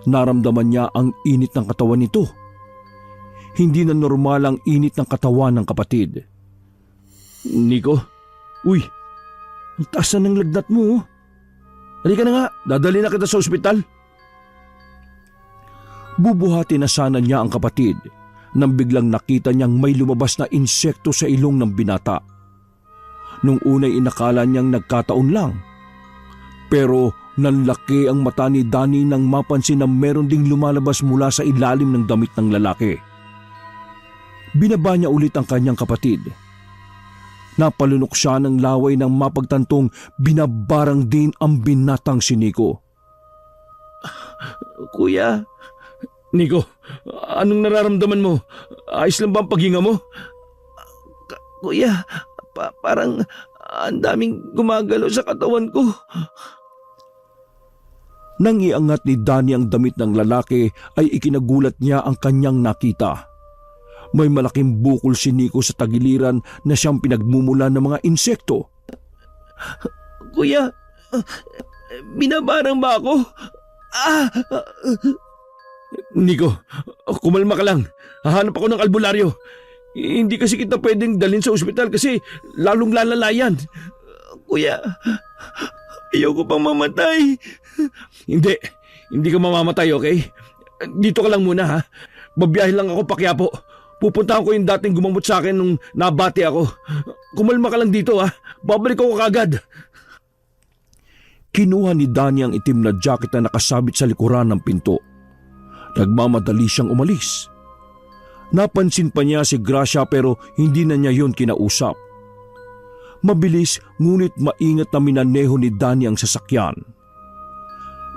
naramdaman niya ang init ng katawan nito. Hindi na normal ang init ng katawan ng kapatid. Nico, uy, ang taas na ng lagnat mo. Halika na nga, dadali na kita sa ospital. Bubuhati na sana niya ang kapatid nang biglang nakita niyang may lumabas na insekto sa ilong ng binata. Nung unay inakala niyang nagkataon lang. Pero nanlaki ang mata ni Danny nang mapansin na meron ding lumalabas mula sa ilalim ng damit ng lalaki. Binaba niya ulit ang kanyang kapatid. Napalunok siya ng laway nang mapagtantong binabarang din ang binatang si Nico. Kuya. Nico, anong nararamdaman mo? Ayos lang ba ang paghinga mo? Kuya, parang ang daming gumagalaw sa katawan ko. Nang iangat ni Danny ang damit ng lalaki ay ikinagulat niya ang kanyang nakita. May malaking bukol si Nico sa tagiliran na siyang pinagmumula ng mga insekto. Kuya, binabarang ba ako? Nico, kumalma ka lang. Hahanap ako ng albularyo. Hindi kasi kita pwedeng dalhin sa ospital kasi lalong lalala yan. Kuya, ayoko pang mamatay. Hindi ka mamamatay, okay? Dito ka lang muna, ha? Babiyahe lang ako pa Quiapo. Pupuntahan ko yung dating gumamot sa akin nung nabati ako. Kumalma ka lang dito, ha? Babalik ako kagad. Kinuha ni Danny ang itim na jacket na nakasabit sa likuran ng pinto. Nagmamadali siyang umalis. Napansin pa niya si Gracia pero hindi na niya yon kinausap. Mabilis ngunit maingat na minaneho ni Danny ang sasakyan.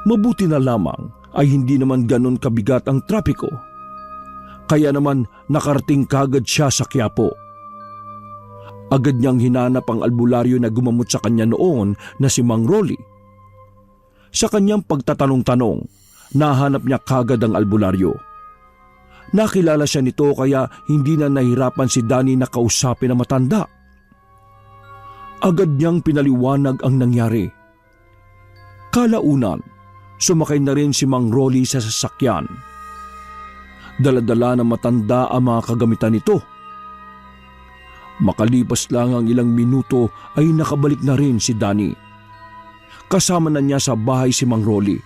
Mabuti na lamang ay hindi naman ganon kabigat ang trapiko. Kaya naman nakarating kagad siya sa Quiapo. Agad niyang hinanap ang albularyo na gumamot sa kanya noon na si Mang Rolly. Sa kanyang pagtatanong-tanong, nahanap niya kagad ang albularyo. Nakilala siya nito kaya hindi na nahirapan si Danny na kausapin ang matanda. Agad niyang pinaliwanag ang nangyari. Kalaunan, sumakay na rin si Mang Rolly sa sasakyan. Dala-dala ng matanda ang mga kagamitan nito. Makalipas lang ang ilang minuto ay nakabalik na rin si Danny. Kasama na niya sa bahay si Mang Rolly.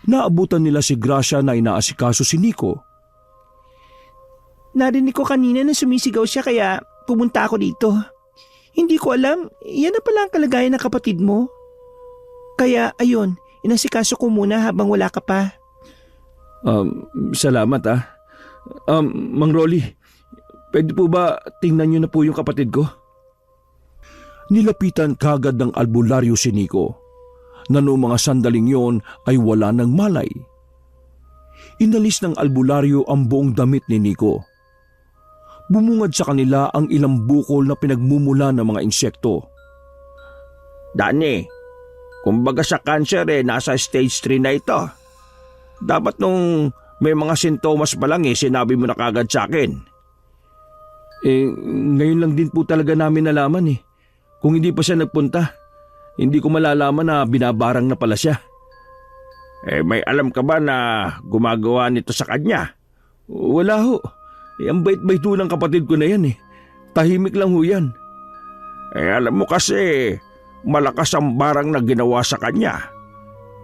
Naabutan nila si Gracia na inaasikaso si Nico. Narinig ko kanina na sumisigaw siya kaya pumunta ako dito. Hindi ko alam, yan na pala ang kalagayan ng kapatid mo. Kaya ayun, inasikaso ko muna habang wala ka pa. Salamat, Mang Rolly, pwede po ba tingnan niyo na po yung kapatid ko? Nilapitan kagad ng albularyo si Nico, na noong mga sandaling yon ay wala ng malay. Inalis ng albularyo ang buong damit ni Nico. Bumungad sa kanila ang ilang bukol na pinagmumula ng mga insekto. Danny, kumbaga sa cancer nasa stage 3 na ito. Dapat nung may mga sintomas pa lang sinabi mo na kagad sa akin. Ngayon lang din po talaga namin nalaman. Kung hindi pa siya nagpunta, hindi ko malalaman na binabarang na pala siya. May alam ka ba na gumagawa nito sa kanya? Wala ho. Ang bait-bait ho ng kapatid ko na yan. Tahimik lang ho yan. Alam mo kasi, malakas ang barang na ginawa sa kanya.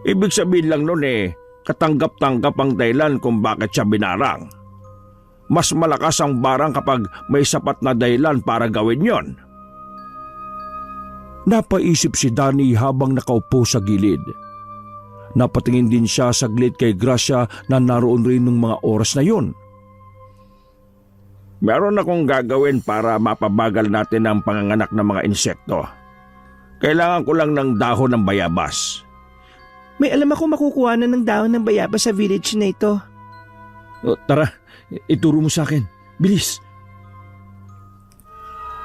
Ibig sabihin lang nun katanggap-tanggap ang dahilan kung bakit siya binarang. Mas malakas ang barang kapag may sapat na dahilan para gawin yon. Napaisip si Danny habang nakaupo sa gilid. Napatingin din siya saglit kay Gracia na naroon rin ng mga oras na yon. Meron akong gagawin para mapabagal natin ang panganganak ng mga insekto. Kailangan ko lang ng dahon ng bayabas. May alam ako makukuha na ng dahon ng bayabas sa village na ito. Tara, ituro mo sa akin. Bilis!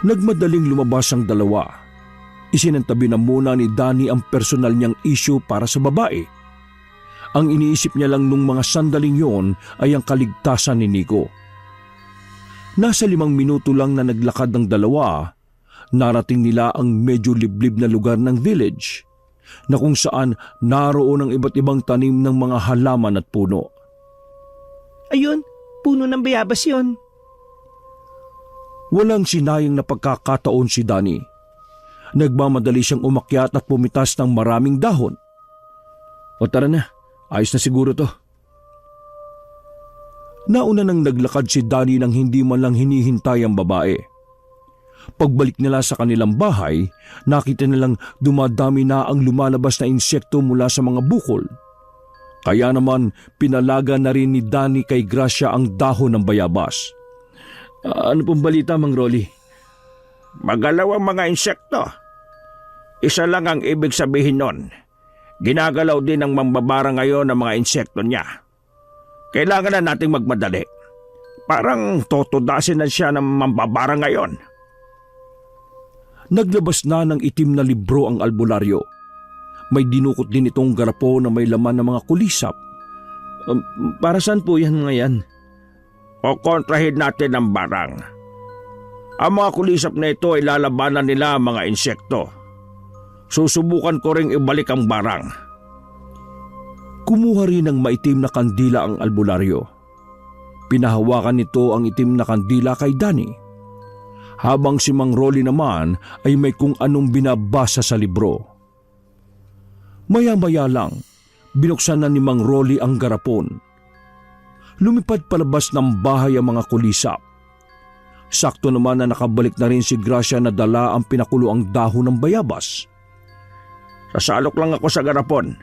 Nagmadaling lumabas ang dalawa. Isinantabi na muna ni Danny ang personal niyang issue para sa babae. Ang iniisip niya lang nung mga sandaling yon ay ang kaligtasan ni Nico. Nasa 5 minuto lang na naglakad ng dalawa, narating nila ang medyo liblib na lugar ng village, na kung saan naroon ang iba't ibang tanim ng mga halaman at puno. Ayun, puno ng bayabas yon. Walang sinayang na pagkakataon si Danny. Nagmamadali siyang umakyat at pumitas ng maraming dahon. O tara na, ayos na siguro to. Nauna nang naglakad si Danny nang hindi man lang hinihintay ang babae. Pagbalik nila sa kanilang bahay, nakita nilang dumadami na ang lumalabas na insekto mula sa mga bukol. Kaya naman pinalaga na rin ni Danny kay Gracia ang dahon ng bayabas. Ano pong balita, Mang Rolly? Magalaw ang mga insekto. Isa lang ang ibig sabihin nun. Ginagalaw din ng mambabara ngayon ang mga insekto niya. Kailangan na nating magmadali. Parang totodasin na siya ng mambabara ngayon. Naglabas na ng itim na libro ang albularyo. May dinukot din itong garapon na may laman ng mga kulisap. Para saan po yan mga yan? O kontrahin natin ang barang. Ang mga kulisap na ito ay lalabanan nila ang mga insekto. Susubukan ko ring ibalik ang barang. Kumuha rin ng maitim na kandila ang albularyo. Pinahawakan nito ang itim na kandila kay Danny. Habang si Mang Rolly naman ay may kung anong binabasa sa libro. Maya-maya lang, binuksan na ni Mang Rolly ang garapon. Lumipad palabas ng bahay ang mga kulisap. Sakto naman na nakabalik na rin si Gracia na dala ang pinakuloang dahon ng bayabas. Sasalok lang ako sa garapon.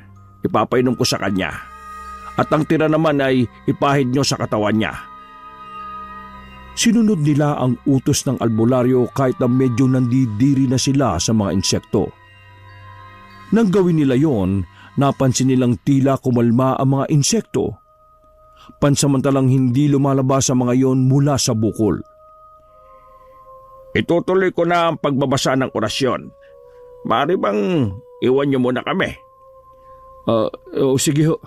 Ipapainom ko sa kanya. At ang tira naman ay ipahid nyo sa katawan niya. Sinunod nila ang utos ng albularyo kahit na medyo nandidiri na sila sa mga insekto. Nang gawin nila yon, napansin nilang tila kumalma ang mga insekto. Pansamantalang hindi lumalabas ang mga yon mula sa bukol. Itutuloy ko na ang pagbabasa ng orasyon. Maaari bang iwan niyo muna kami? Sige ho.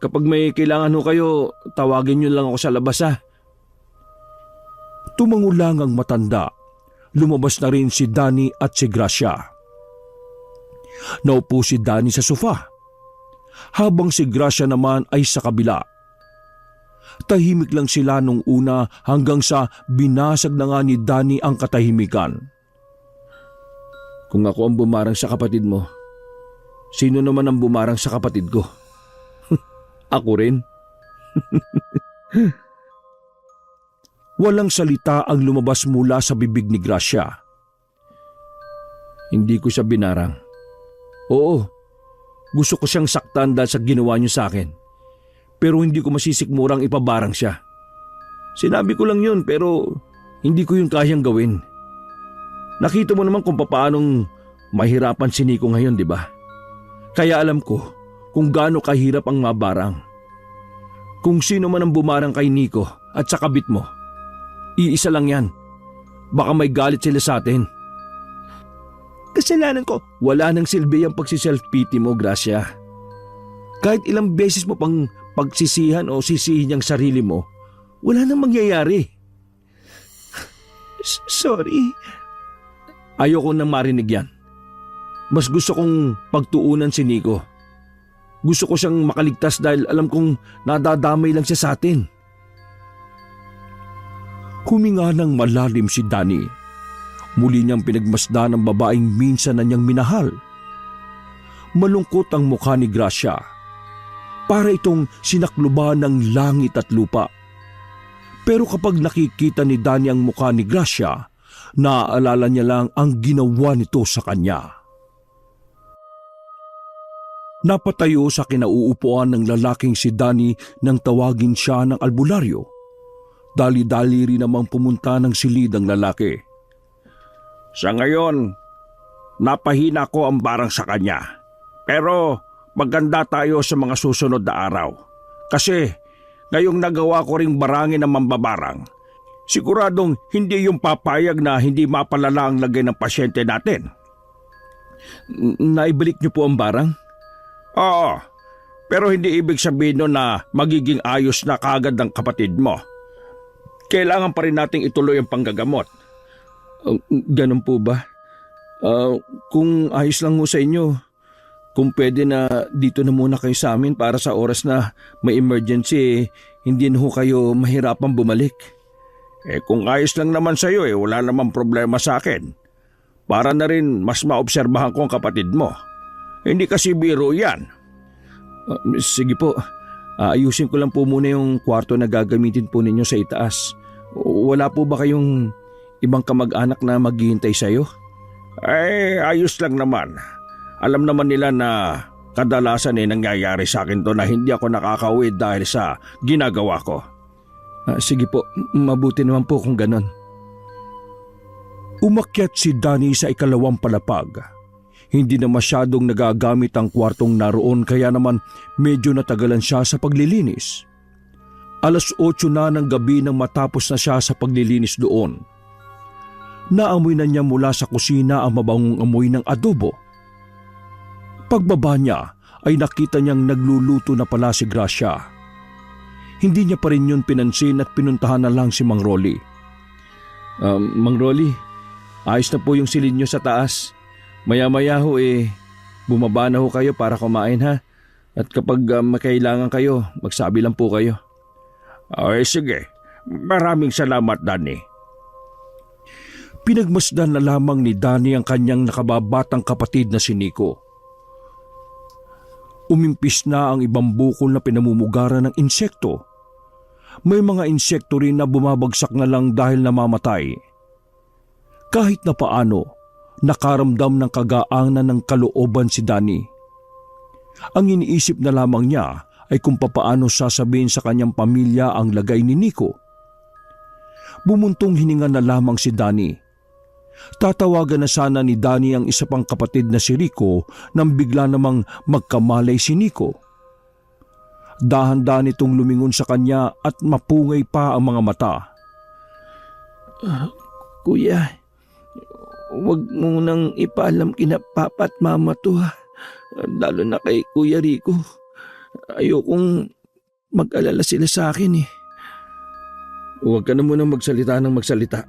Kapag may kailangan ho kayo, tawagin niyo lang ako sa labas ha. Tumangulang ang matanda. Lumabas na rin si Danny at si Gracia. Naupo si Danny sa sofa, habang si Gracia naman ay sa kabila. Tahimik lang sila nung una hanggang sa binasag na nga ni Danny ang katahimikan. Kung ako ang bumarang sa kapatid mo, sino naman ang bumarang sa kapatid ko? Ako rin. Walang salita ang lumabas mula sa bibig ni Gracia. Hindi ko siya binarang. Oo, gusto ko siyang saktan dahil sa ginawa niyo sa akin. Pero hindi ko masisikmurang ipabarang siya. Sinabi ko lang yun pero hindi ko yun kayang gawin. Nakita mo naman kung paanong mahirapan si Nico ngayon, di ba? Kaya alam ko kung gaano kahirap ang mabarang. Kung sino man ang bumarang kay Nico at sa kabit mo, iisa lang yan. Baka may galit sila sa atin. Kasalanan ko. Wala nang silbi ang pagsiself-pity mo, Gracia. Kahit ilang beses mo pang pagsisihan o sisihin ang sarili mo, wala nang mangyayari. Sorry. Ayoko nang marinig yan. Mas gusto kong pagtuunan si Nico. Gusto ko siyang makaligtas dahil alam kong nadadamay lang siya sa atin. Huminga ng malalim si Danny. Muli niyang pinagmasdan ang babaeng minsan na niyang minahal. Malungkot ang mukha ni Gracia. Para itong sinakluban ng langit at lupa. Pero kapag nakikita ni Danny ang mukha ni Gracia, naaalala niya lang ang ginawa nito sa kanya. Napatayo sa kinauupuan ng lalaking si Danny nang tawagin siya ng albularyo. Dali-dali rin namang pumunta ng silid ang lalaki. Sa ngayon, napahina ko ang barang sa kanya. Pero maganda tayo sa mga susunod na araw. Kasi ngayong nagawa ko ring barangin ang mambabarang, siguradong hindi yung papayag na hindi mapalala ang lagay ng pasyente natin. Naibalik niyo po ang barang? Oo, pero hindi ibig sabihin nun na magiging ayos na kaagad ang kapatid mo. Kailangan pa rin nating ituloy ang panggagamot. Ganun po ba? Kung ayos lang ho sa inyo, kung pwede na dito na muna kayo sa amin para sa oras na may emergency, hindi na ho kayo mahirapang bumalik. Kung ayos lang naman sa iyo, wala namang problema sa akin. Para na rin mas maobserbahan ko ang kapatid mo. Hindi kasi biro yan. Sige po, ayusin ko lang po muna yung kwarto na gagamitin po ninyo sa itaas. Wala po ba kayong ibang kamag-anak na maghihintay sa iyo? Ayos lang naman. Alam naman nila na kadalasan nangyayari sa akin to na hindi ako nakakauwi dahil sa ginagawa ko. Sige po, mabuti naman po kung ganon. Umakyat si Danny sa ikalawang palapag. Hindi na masyadong nagagamit ang kwartong naroon kaya naman medyo natagalan siya sa paglilinis. 8:00 na ng gabi nang matapos na siya sa paglilinis doon. Naamoy na niya mula sa kusina ang mabangong amoy ng adobo. Pagbaba niya ay nakita niyang nagluluto na pala si Gracia. Hindi niya pa rin yun pinansin at pinuntahan na lang si Mang Rolly. Mang Rolly, ayos na po yung silid niyo sa taas. Maya-maya ho bumaba na ho kayo para kumain ha. At kapag makailangan kayo, magsabi lang po kayo. Ay sige, maraming salamat Danny. Pinagmasdan na lamang ni Danny ang kanyang nakababatang kapatid na si Nico. Umimpis na ang ibang bukol na pinamumugaran ng insekto. May mga insekto rin na bumabagsak na lang dahil namamatay. Kahit na paano, nakaramdam ng kagaanan ng kalooban si Danny. Ang iniisip na lamang niya ay kung papaano sasabihin sa kanyang pamilya ang lagay ni Nico. Bumuntong hininga na lamang si Danny. Tatawagan na sana ni Danny ang isa pang kapatid na si Rico nang bigla namang magkamalay si Nico. Dahan-dahan itong lumingon sa kanya at mapungay pa ang mga mata. Kuya, wag mo nang ipaalam kina Papa at Mama to ha. Lalo na kay Kuya Rico. Ayokong mag-alala sila sa akin eh. Huwag ka na muna magsalita ng magsalita.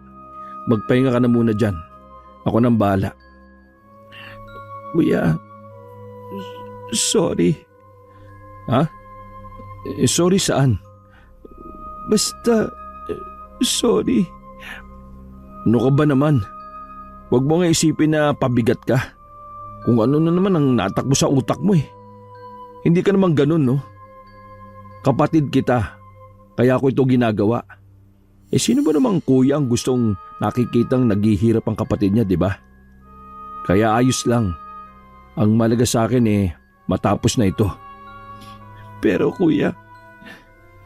Magpahinga ka na muna dyan. Ako nang bahala. Kuya, sorry. Ha? Sorry saan? Basta, sorry. Ano ka ba naman? Huwag mo nga isipin na pabigat ka. Kung ano na naman ang natakbo sa utak mo eh. Hindi ka naman ganun no? Kapatid kita, kaya ako ito ginagawa. Sino ba namang kuya ang gustong nakikitang naghihirap ang kapatid niya, di ba? Kaya ayos lang. Ang malaga sa akin matapos na ito. Pero kuya,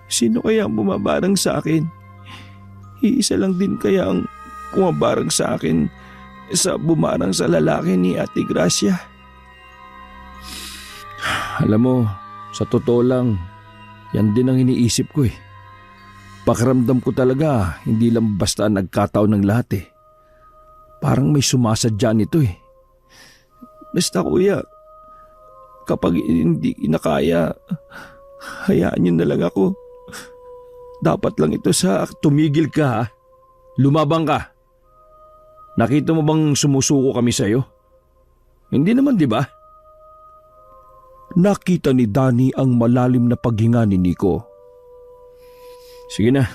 sino kaya ang bumabarang sa akin? Iisa lang din kaya ang bumabarang sa akin sa bumarang sa lalaki ni Ate Gracia. Alam mo, sa totoo lang, yan din ang iniisip ko eh. Pakiramdam ko talaga, hindi lang basta nagkataon ng lahat eh. Parang may sumasadya nito eh. Basta kuya, kapag hindi kinakaya, hayaan niyo na lang ako. Dapat lang ito sa... Tumigil ka ha? Lumabang ka. Nakita mo bang sumusuko kami sa'yo? Hindi naman di ba? Nakita ni Danny ang malalim na paghinga ni Nico. Sige na,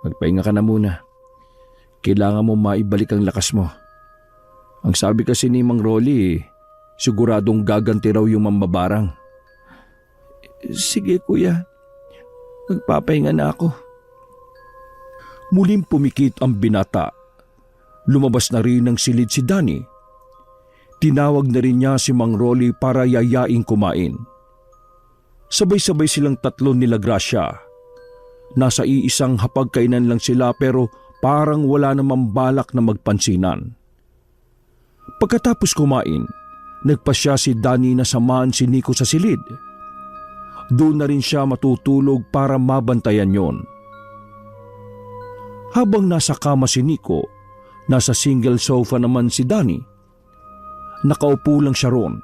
magpahinga ka na muna. Kailangan mo maibalik ang lakas mo. Ang sabi kasi ni Mang Rolly, siguradong gaganti raw yung mambabarang. Sige kuya, magpapahinga na ako. Muling pumikit ang binata. Lumabas na rin ng silid si Danny. Tinawag na rin niya si Mang Rolly para yayaing kumain. Sabay-sabay silang tatlo nila Gracia. Nasa iisang hapagkainan lang sila pero parang wala namang balak na magpansinan. Pagkatapos kumain, nagpasya si Danny na samahan si Nico sa silid. Doon na rin siya matutulog para mabantayan yon. Habang nasa kama si Nico, nasa single sofa naman si Danny. Nakaupo lang siya roon.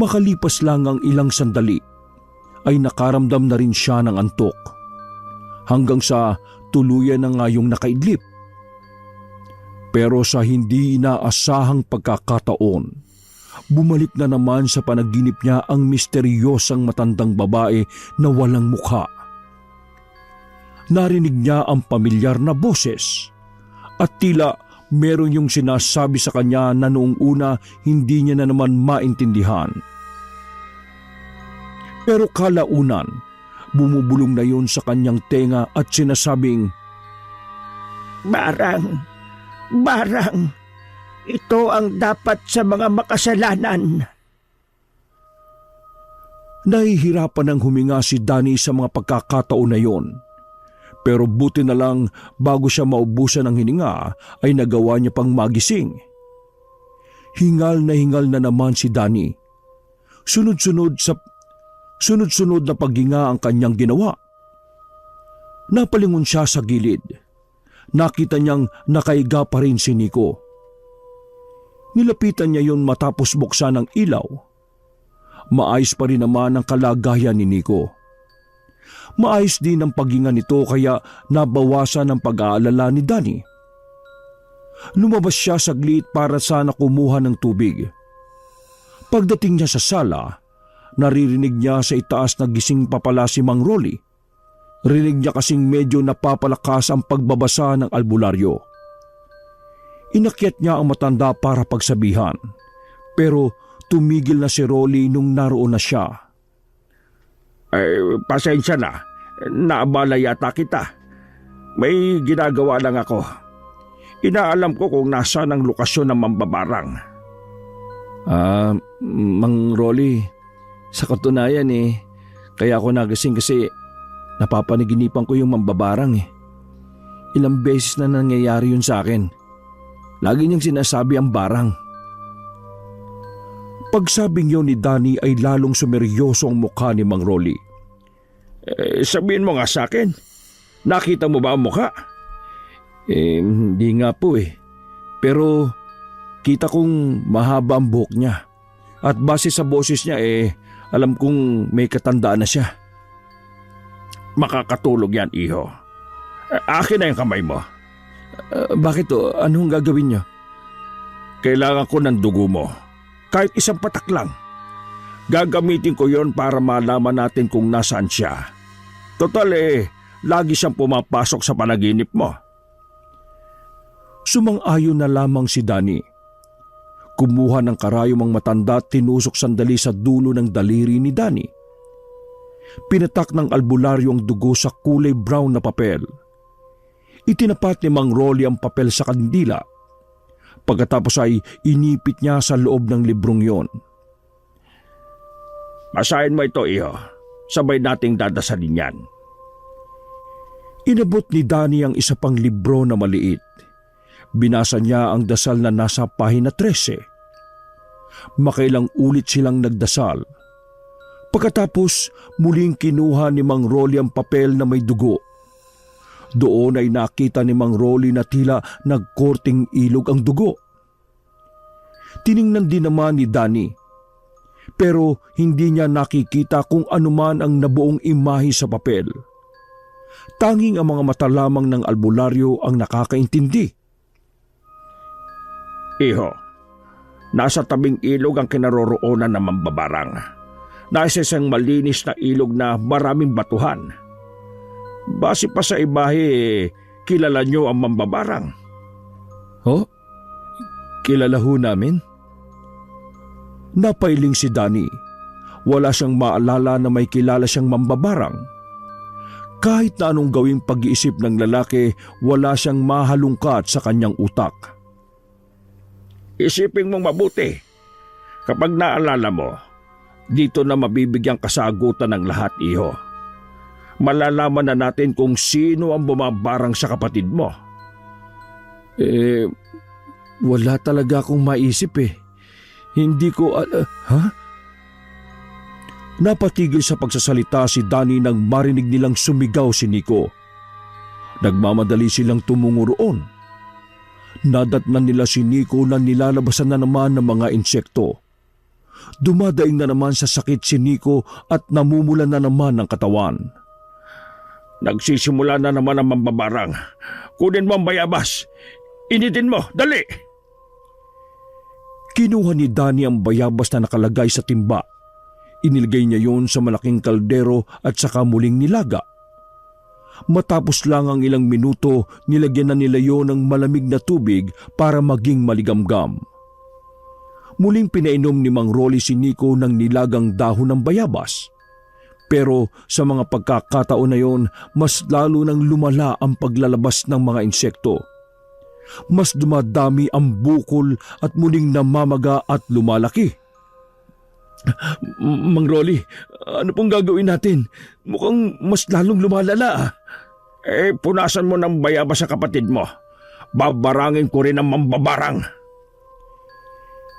Makalipas lang ang ilang sandali, ay nakaramdam na rin siya ng antok. Hanggang sa tuluyan na nga yung nakaidlip. Pero sa hindi inaasahang pagkakataon, bumalik na naman sa panaginip niya ang misteryosang matandang babae na walang mukha. Narinig niya ang pamilyar na boses at tila meron yung sinasabi sa kanya na noong una hindi niya na naman maintindihan. Pero kalaunan, bumubulong na yun sa kanyang tenga at sinasabing, Barang! Barang! Ito ang dapat sa mga makasalanan. Nahihirapan ng huminga si Danny sa mga pagkakataon na yon. Pero buti na lang bago siya maubusan ng hininga ay nagawa niya pang magising. Hingal na naman si Danny. Sunod-sunod na paghinga ang kanyang ginawa. Napalingon siya sa gilid. Nakita niyang nakaiga pa rin si Nico. Nilapitan niya yon matapos buksan ang ilaw. Maayos pa rin naman ang kalagayan ni Nico. Maayos din ang paghinga nito kaya nabawasan ang pag-aalala ni Danny. Lumabas siya saglit para sana kumuha ng tubig. Pagdating niya sa sala, naririnig niya sa itaas na gising pa pala si Mang Rolly. Rinig niya kasing medyo napapalakas ang pagbabasa ng albularyo. Inakyat niya ang matanda para pagsabihan, pero tumigil na si Rolly nung naroon na siya. Pasensya na. Naabala yata kita. May ginagawa lang ako. Inaalam ko kung nasaan ang lokasyon ng mambabarang. Mang Rolly, sa katunayan kaya ako nagising kasi napapanaginipan ko yung mambabarang Ilang beses na nangyayari yun sa akin. Lagi niyang sinasabi ang barang. Pagsabing yun ni Danny ay lalong sumeryoso ang mukha ni Mang Rolly. Sabihin mo nga sa akin, nakita mo ba ang mukha? Hindi nga po Pero kita kong mahaba ang buhok niya. At base sa boses niya alam kong may katandaan na siya. Makakatulog yan, iho. Akin na yung kamay mo. Bakit to? Anong gagawin niyo? Kailangan ko ng dugo mo. Kahit isang patak lang. Gagamitin ko yon para malaman natin kung nasaan siya. Total lagi siyang pumapasok sa panaginip mo. Sumang-ayon na lamang si Danny. Kumuha ng karayom ang matanda at tinusok sandali sa dulo ng daliri ni Danny. Pinatak ng albularyo ang dugo sa kulay brown na papel. Itinapat ni Mang Rolly ang papel sa kandila. Pagkatapos ay inipit niya sa loob ng librong yon. Basahin mo ito, iho. Sabay nating dadasalin yan. Inabot ni Danny ang isa pang libro na maliit. Binasa niya ang dasal na nasa pahina 13. Makailang ulit silang nagdasal. Pagkatapos, muling kinuha ni Mang Rolly ang papel na may dugo. Doon ay nakita ni Mang Rolly na tila nagkorting ilog ang dugo. Tiningnan din naman ni Danny. Pero hindi niya nakikita kung anuman ang nabuong imahe sa papel. Tanging ang mga mata lamang ng albularyo ang nakakaintindi. Iho, nasa tabing ilog ang kinaroroonan ng mambabarang. Nasa isang malinis na ilog na maraming batuhan. Base pa sa ibahe, kilala niyo ang mambabarang. Oh? Kilala ho namin? Napailing si Danny. Wala siyang maalala na may kilala siyang mambabarang. Kahit na anong gawing pag-iisip ng lalaki, wala siyang mahalungkat sa kanyang utak. Isipin mong mabuti. Kapag naalala mo, dito na mabibigyang kasagutan ng lahat, iho. Malalaman na natin kung sino ang bumabarang sa kapatid mo. Wala talaga akong maisip Hindi ko... ha? Napatigil sa pagsasalita si Danny nang marinig nilang sumigaw si Nico. Nagmamadali silang tumungo roon. Nadatnan nila si Nico na nilalabasan na naman ng mga insekto. Dumadaing na naman sa sakit si Nico at namumulan na naman ng katawan. Nagsisimula na naman ang mambabarang. Kunin mo ang bayabas. Initin mo, dali! Kinuha ni Danny ang bayabas na nakalagay sa timba. Inilagay niya yon sa malaking kaldero at saka muling nilaga. Matapos lang ang ilang minuto, nilagyan na nila yon ng malamig na tubig para maging maligamgam. Muling pinainom ni Mang Rolly si Nico ng nilagang dahon ng bayabas. Pero sa mga pagkakataon na yon, mas lalo nang lumala ang paglalabas ng mga insekto. Mas dumadami ang bukol at muling namamaga at lumalaki. Mang Rolly, ano pong gagawin natin? Mukhang mas lalong lumalala. Punasan mo ng bayabas sa kapatid mo. Babarangin ko rin ang mambabarang.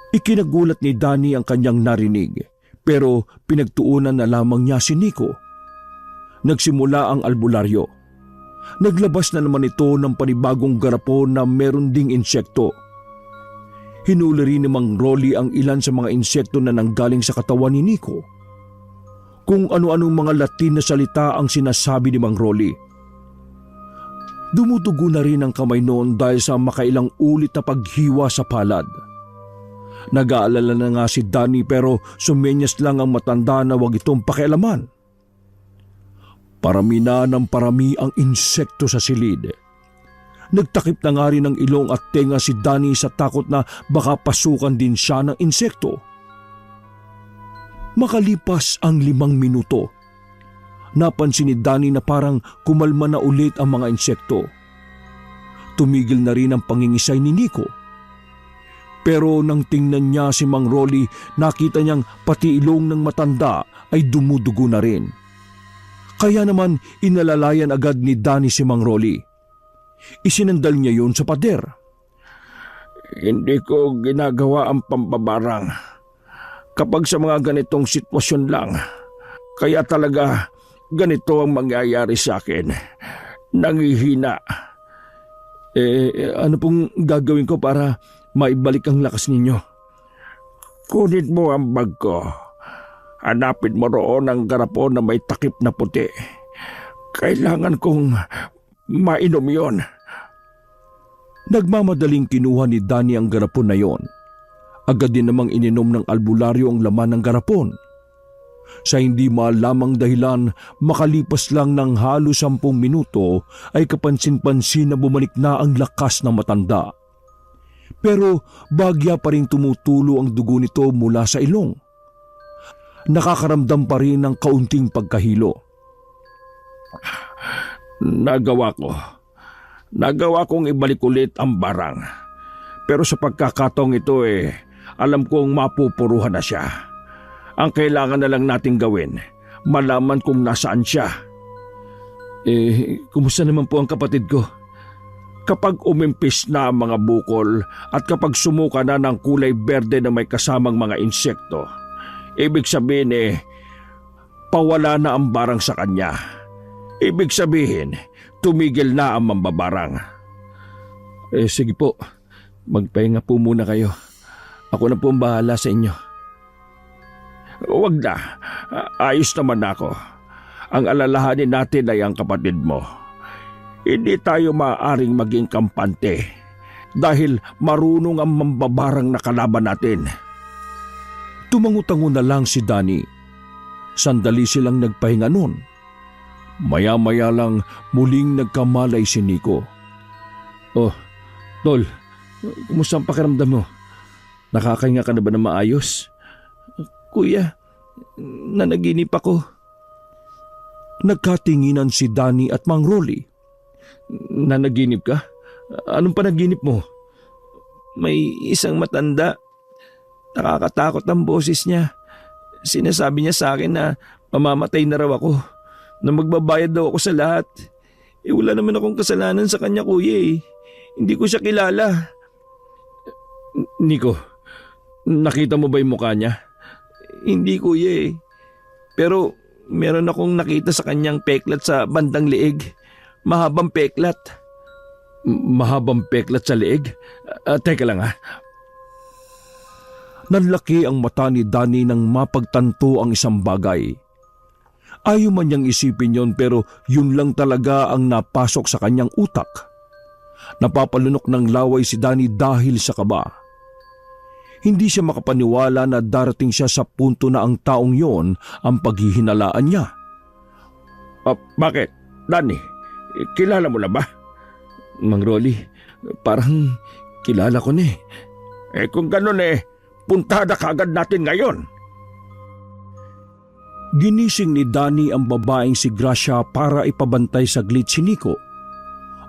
Ikinagulat ni Danny ang kanyang narinig, pero pinagtuunan na lamang niya si Nico. Nagsimula ang albularyo. Naglabas na naman ito ng panibagong garapon na meron ding insekto. Hinuli rin ni Mang Rolly ang ilan sa mga insekto na nanggaling sa katawan ni Nico. Kung ano-anong mga Latin na salita ang sinasabi ni Mang Rolly. Dumudugo na rin ang kamay noon dahil sa makailang ulit na paghiwa sa palad. Nag-aalala na nga si Danny pero sumenyas lang ang matanda na wag itong pakialaman. Parami na ng parami ang insekto sa silid. Nagtakip na nga rin ng ilong at tenga si Danny sa takot na baka pasukan din siya ng insekto. Makalipas ang 5 minuto, napansin ni Danny na parang kumalma na ulit ang mga insekto. Tumigil na rin ang pangingisay ni Nico. Pero nang tingnan niya si Mang Rolly, nakita niyang pati ilong ng matanda ay dumudugo na rin. Kaya naman inalalayan agad ni Danny si Mang Rolly. Isinandal niya yun sa pader. Hindi ko ginagawa ang pambabarang kapag sa mga ganitong sitwasyon lang. Kaya talaga ganito ang mangyayari sa akin. Nangihina. Ano pong gagawin ko para maibalik ang lakas ninyo? Kunin mo ang bag ko. Hanapin mo roon ang garapon na may takip na puti. Kailangan kong mainom yon. Nagmamadaling kinuha ni Danny ang garapon na yon. Agad din namang ininom ng albularyo ang laman ng garapon. Sa hindi maalamang dahilan, makalipas lang ng halos 10 minuto ay kapansin-pansin na bumalik na ang lakas ng matanda. Pero bagya pa rin tumutulo ang dugo nito mula sa ilong. Nakakaramdam pa rin ng kaunting pagkahilo. Nagawa kong ibalik ulit ang barang. Pero sa pagkakataong ito alam kong mapupuruhan na siya. Ang kailangan na lang nating gawin, malaman kung nasaan siya. Kumusta naman po ang kapatid ko? Kapag umimpis na ang mga bukol at kapag sumuka na ng kulay berde na may kasamang mga insekto, ibig sabihin pawala na ang barang sa kanya. Ibig sabihin, tumigil na ang mambabarang. Sige po, magpahinga po muna kayo. Ako na po ang bahala sa inyo. Huwag na, ayos naman ako. Ang alalahanin natin ay ang kapatid mo. Hindi tayo maaaring maging kampante dahil marunong ang mambabarang na kalaban natin. Tumangutango na lang si Danny. Sandali silang nagpahinga noon. Maya-maya lang muling nagkamalay si Nico. Oh, Tol, kumusta ang pakiramdam mo? Nakakahinga ka na ba na maayos? Kuya, nanaginip ako. Nagkatinginan si Danny at Mang Rolly. Nanaginip ka? Anong panaginip mo? May isang matanda. Nakakatakot ang boses niya. Sinasabi niya sa akin na mamamatay na raw ako. Na magbabayad daw ako sa lahat. Wala naman akong kasalanan sa kanya, kuya . Hindi ko siya kilala. Nico, nakita mo ba yung mukha niya? Hindi, kuya . Pero meron akong nakita sa kanyang peklat sa bandang leeg. Mahabang peklat. Mahabang peklat sa leeg? Teka lang . Nanlaki ang mata ni Danny nang mapagtanto ang isang bagay. Ayaw man niyang isipin yon pero yun lang talaga ang napasok sa kanyang utak. Napapalunok ng laway si Danny dahil sa kaba. Hindi siya makapaniwala na darating siya sa punto na ang taong yon ang paghihinalaan niya. Bakit? Danny, kilala mo na ba? Mang Rolly, parang kilala ko na . Kung ganun puntada kagad natin ngayon. Ginising ni Danny ang babaeng si Gracia para ipabantay saglit si Nico.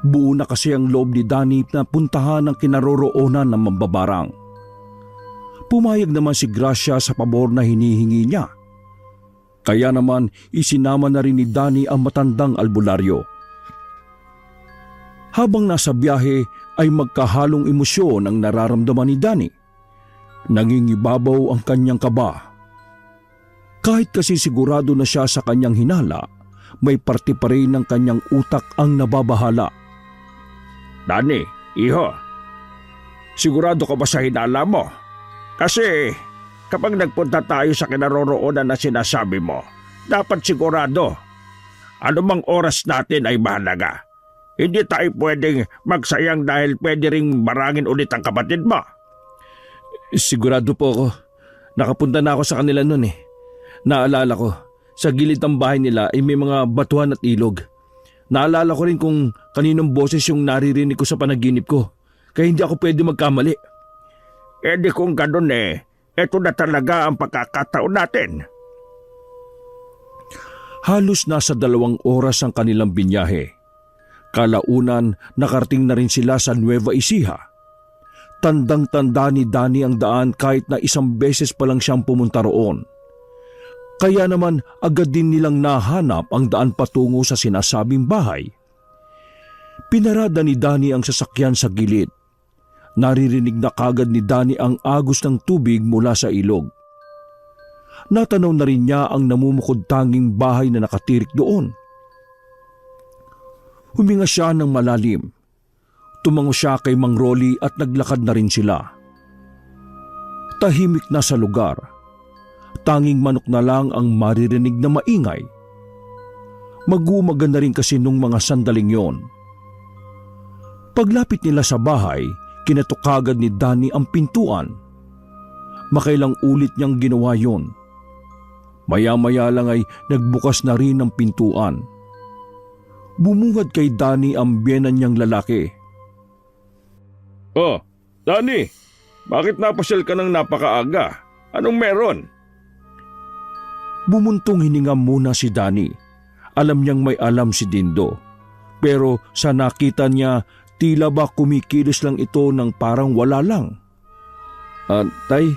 Buo na kasi ang loob ni Danny na puntahan ang kinaroroonan ng mambabarang. Pumayag naman si Gracia sa pabor na hinihingi niya. Kaya naman isinama na rin ni Danny ang matandang albularyo. Habang nasa biyahe ay magkahalong emosyon ang nararamdaman ni Danny. Nangingibabaw ang kanyang kaba. Kahit kasi sigurado na siya sa kanyang hinala, may parte pa rin ng kanyang utak ang nababahala. Danny, iho, sigurado ka ba sa hinala mo? Kasi kapag nagpunta tayo sa kinaroroonan na sinasabi mo, dapat sigurado. Anumang oras natin ay mahalaga. Hindi tayo pwedeng magsayang dahil pwede ring marangin ulit ang kapatid mo. Sigurado po ako. Nakapunta na ako sa kanila noon eh. Naalala ko, sa gilid ng bahay nila ay may mga batuhan at ilog. Naalala ko rin kung kaninong boses yung naririnig ko sa panaginip ko. Kaya hindi ako pwede magkamali. Eh di kung ganun eto na talaga ang pagkakataon natin. Halos nasa 2 oras ang kanilang binyahe. Kalaunan, nakarating na rin sila sa Nueva Ecija. Tandang-tanda ni Danny ang daan kahit na isang beses pa lang siyang pumunta roon. Kaya naman agad din nilang nahanap ang daan patungo sa sinasabing bahay. Pinarada ni Danny ang sasakyan sa gilid. Naririnig na kagad ni Danny ang agos ng tubig mula sa ilog. Natanaw na rin niya ang namumukod tanging bahay na nakatirik doon. Huminga siya ng malalim. Tumango siya kay Mang Rolly at naglakad na rin sila. Tahimik na sa lugar. Tanging manok na lang ang maririnig na maingay. Mag-uumaga na rin kasi nung mga sandaling yon. Paglapit nila sa bahay, kinatok agad ni Danny ang pintuan. Makailang ulit niyang ginawa yon. Maya-maya lang ay nagbukas na rin ang pintuan. Bumungad kay Danny ang biyenan niyang lalaki. Oh, Danny, bakit napasyal ka ng napakaaga? Anong meron? Bumuntong hininga muna si Danny. Alam niyang may alam si Dindo. Pero sa nakita niya, tila ba kumikilos lang ito ng parang wala lang. Tay,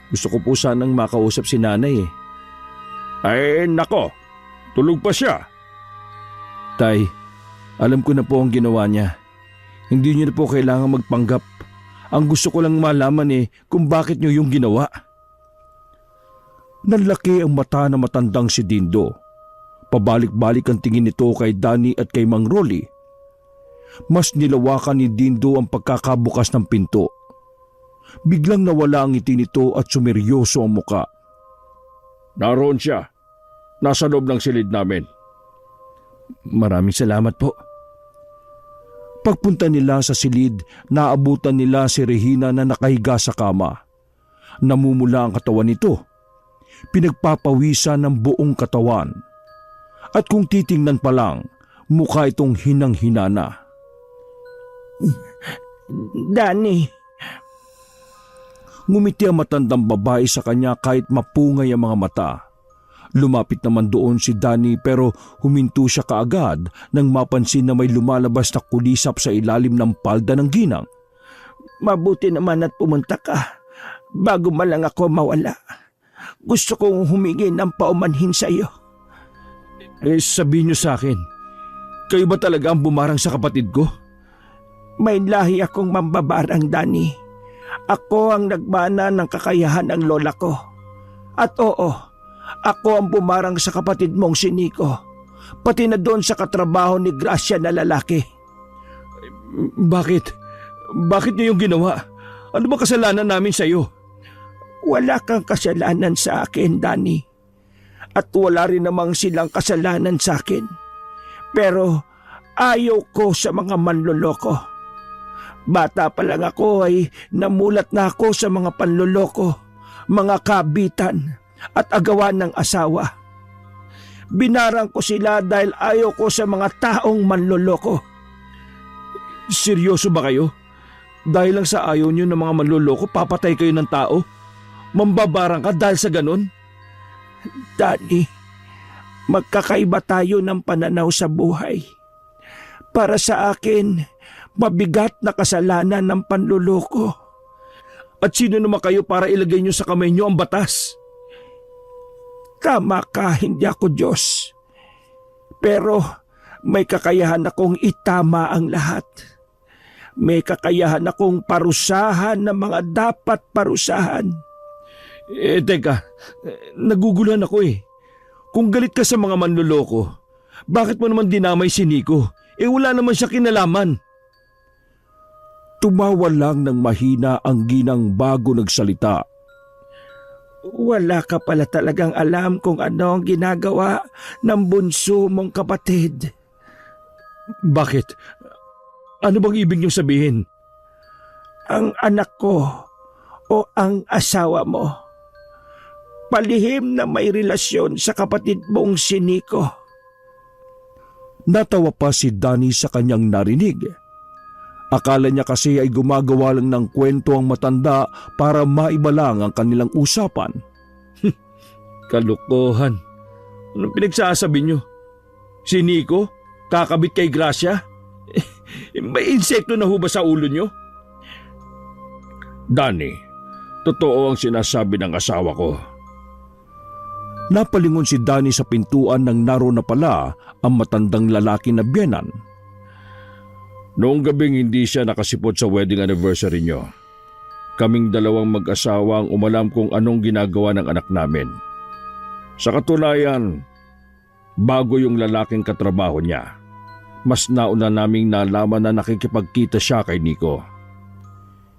gusto ko po sanang makausap si nanay eh. Ay nako, tulog pa siya. Tay, alam ko na po ang ginawa niya. Hindi niyo na po kailangan magpanggap. Ang gusto ko lang malaman kung bakit niyo yung ginawa. Nanlaki ang mata na matandang si Dindo. Pabalik-balik ang tingin nito kay Danny at kay Mang Rolly. Mas nilawakan ni Dindo ang pagkakabukas ng pinto. Biglang nawala ang ngiti nito at sumeryoso ang muka. Naroon siya. Nasa loob ng silid namin. Maraming salamat po. Pagpunta nila sa silid, naabutan nila si Regina na nakahiga sa kama. Namumula ang katawan nito. Pinagpapawisan ng buong katawan. At kung titingnan pa lang, mukha itong hinang-hina na. Danny. Ngumiti ang matandang babae sa kanya kahit mapungay ang mga mata. Lumapit naman doon si Danny pero huminto siya kaagad nang mapansin na may lumalabas na kulisap sa ilalim ng palda ng ginang. Mabuti naman at pumunta ka bago man lang ako mawala. Gusto kong humingi ng paumanhin sa iyo. Sabihin niyo sa akin, kayo ba talaga ang bumarang sa kapatid ko? May lahi akong mambabarang, Danny. Ako ang nagmana ng kakayahan ng lola ko. At oo, ako ang bumarang sa kapatid mong si Nico. Pati na doon sa katrabaho ni Gracia na lalaki. Bakit? Bakit niyo yung ginawa? Ano ba kasalanan namin sa iyo? Wala kang kasalanan sa akin, Danny. At wala rin namang silang kasalanan sa akin. Pero ayaw ko sa mga manloloko. Bata pa lang ako ay namulat na ako sa mga panloloko, mga kabitan at agawan ng asawa. Binarang ko sila dahil ayaw ko sa mga taong manloloko. Seryoso ba kayo? Dahil lang sa ayaw niyo ng mga manloloko, papatay kayo ng tao? Mambabarang ka dahil sa ganun? Danny, magkakaiba tayo ng pananaw sa buhay. Para sa akin, mabigat na kasalanan ng panluloko. At sino naman kayo para ilagay niyo sa kamay niyo ang batas? Tama ka, hindi ako Diyos. Pero may kakayahan akong itama ang lahat. May kakayahan akong parusahan ng mga dapat parusahan. Teka, naguguluhan ako eh. Kung galit ka sa mga manloloko, bakit mo naman dinamay si Nico? Wala naman siya kinalaman. Tumawa lang ng mahina ang ginang bago nagsalita. Wala ka pala talagang alam kung ano ang ginagawa ng bunso mong kapatid. Bakit? Ano bang ibig niyong sabihin? Ang anak ko o ang asawa mo, palihim na may relasyon sa kapatid mong si Nico. Natawa pa si Danny sa kanyang narinig. Akala niya kasi ay gumagawa lang ng kwento ang matanda para maibalang ang kanilang usapan. Kalokohan. Anong pinagsasabi niyo? Si Nico? Kakabit kay Gracia? May insekto na ho ba sa ulo niyo? Danny, totoo ang sinasabi ng asawa ko. Napalingon si Danny sa pintuan nang naroon na pala ang matandang lalaki na biyenan. Noong gabing hindi siya nakasipot sa wedding anniversary niyo. Kaming dalawang mag-asawa ang umalam kung anong ginagawa ng anak namin. Sa katunayan, bago yung lalaking katrabaho niya, mas nauna naming nalaman na nakikipagkita siya kay Nico.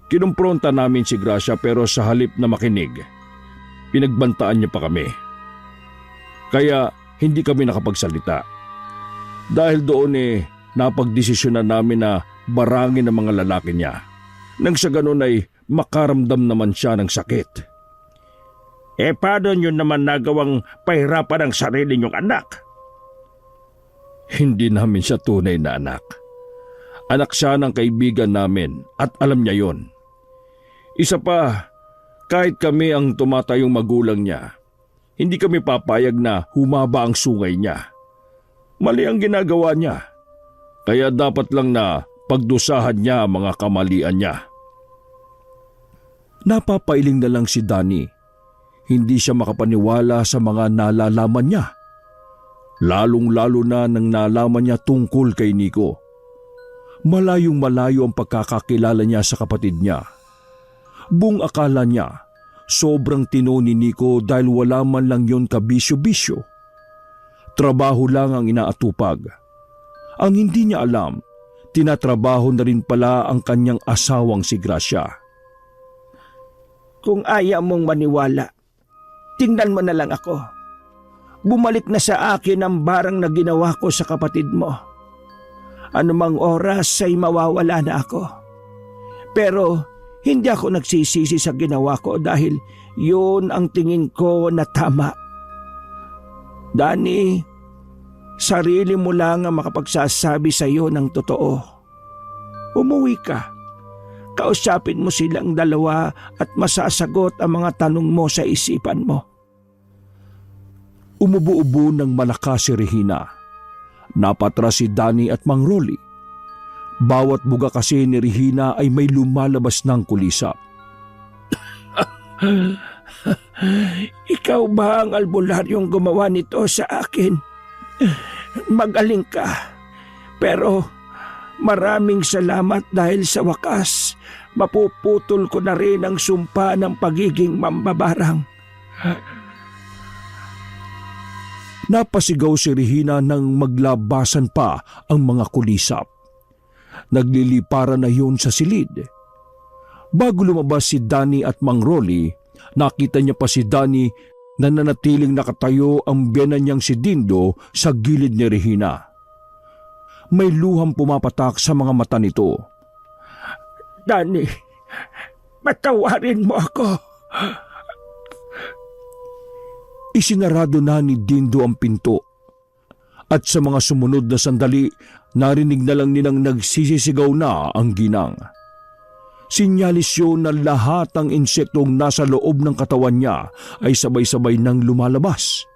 Kinumpronta namin si Gracia pero sa halip na makinig, pinagbantaan niya pa kami. Kaya hindi kami nakapagsalita. Dahil doon napagdesisyonan namin na barangin ang mga lalaki niya. Nang sa ganun ay makaramdam naman siya ng sakit. Paano nyo naman nagawang pahirapan ang sarili nyong anak? Hindi namin siya tunay na anak. Anak siya ng kaibigan namin at alam niya yon. Isa pa, kahit kami ang tumatayong magulang niya, hindi kami papayag na humaba ang sungay niya. Mali ang ginagawa niya. Kaya dapat lang na pagdusahan niya ang mga kamalian niya. Napapailing na lang si Danny. Hindi siya makapaniwala sa mga nalalaman niya. Lalong-lalo na nang nalaman niya tungkol kay Nico. Malayong malayo ang pagkakakilala niya sa kapatid niya. Buong akala niya, sobrang tino ni Nico dahil wala man lang yon kabisyo-bisyo. Trabaho lang ang inaatupag. Ang hindi niya alam, tinatrabaho na rin pala ang kanyang asawang si Gracia. Kung ayaw mong maniwala, tingnan mo na lang ako. Bumalik na sa akin ang barang na ginawa ko sa kapatid mo. Anumang oras ay mawawala na ako. Pero hindi ako nagsisisi sa ginawa ko dahil yun ang tingin ko na tama. Danny, sarili mo lang ang makapagsasabi sa iyo ng totoo. Umuwi ka. Kausapin mo silang dalawa at masasagot ang mga tanong mo sa isipan mo. Umubo-ubo ng malakas si Regina. Napatras si Danny at Mang Rolly. Bawat buga kasi ni Regina ay may lumalabas ng kulisap. Ikaw ba ang albularyong gumawa nito sa akin? Magaling ka. Pero maraming salamat dahil sa wakas mapuputol ko na rin ang sumpa ng pagiging mambabarang. Napasigaw si Regina nang maglabasan pa ang mga kulisap. Nagliliparan na yun sa silid. Bago lumabas si Danny at Mang Rolly, nakita niya pa si Danny na nanatiling nakatayo ang biyenan niyang si Dindo sa gilid ni Regina. May luhang pumapatak sa mga mata nito. Danny, patawarin mo ako. Isinarado na ni Dindo ang pinto. At sa mga sumunod na sandali, narinig na lang nilang nagsisisigaw na ang ginang. Sinyalis yun na lahat ng insektong nasa loob ng katawan niya ay sabay-sabay nang lumalabas.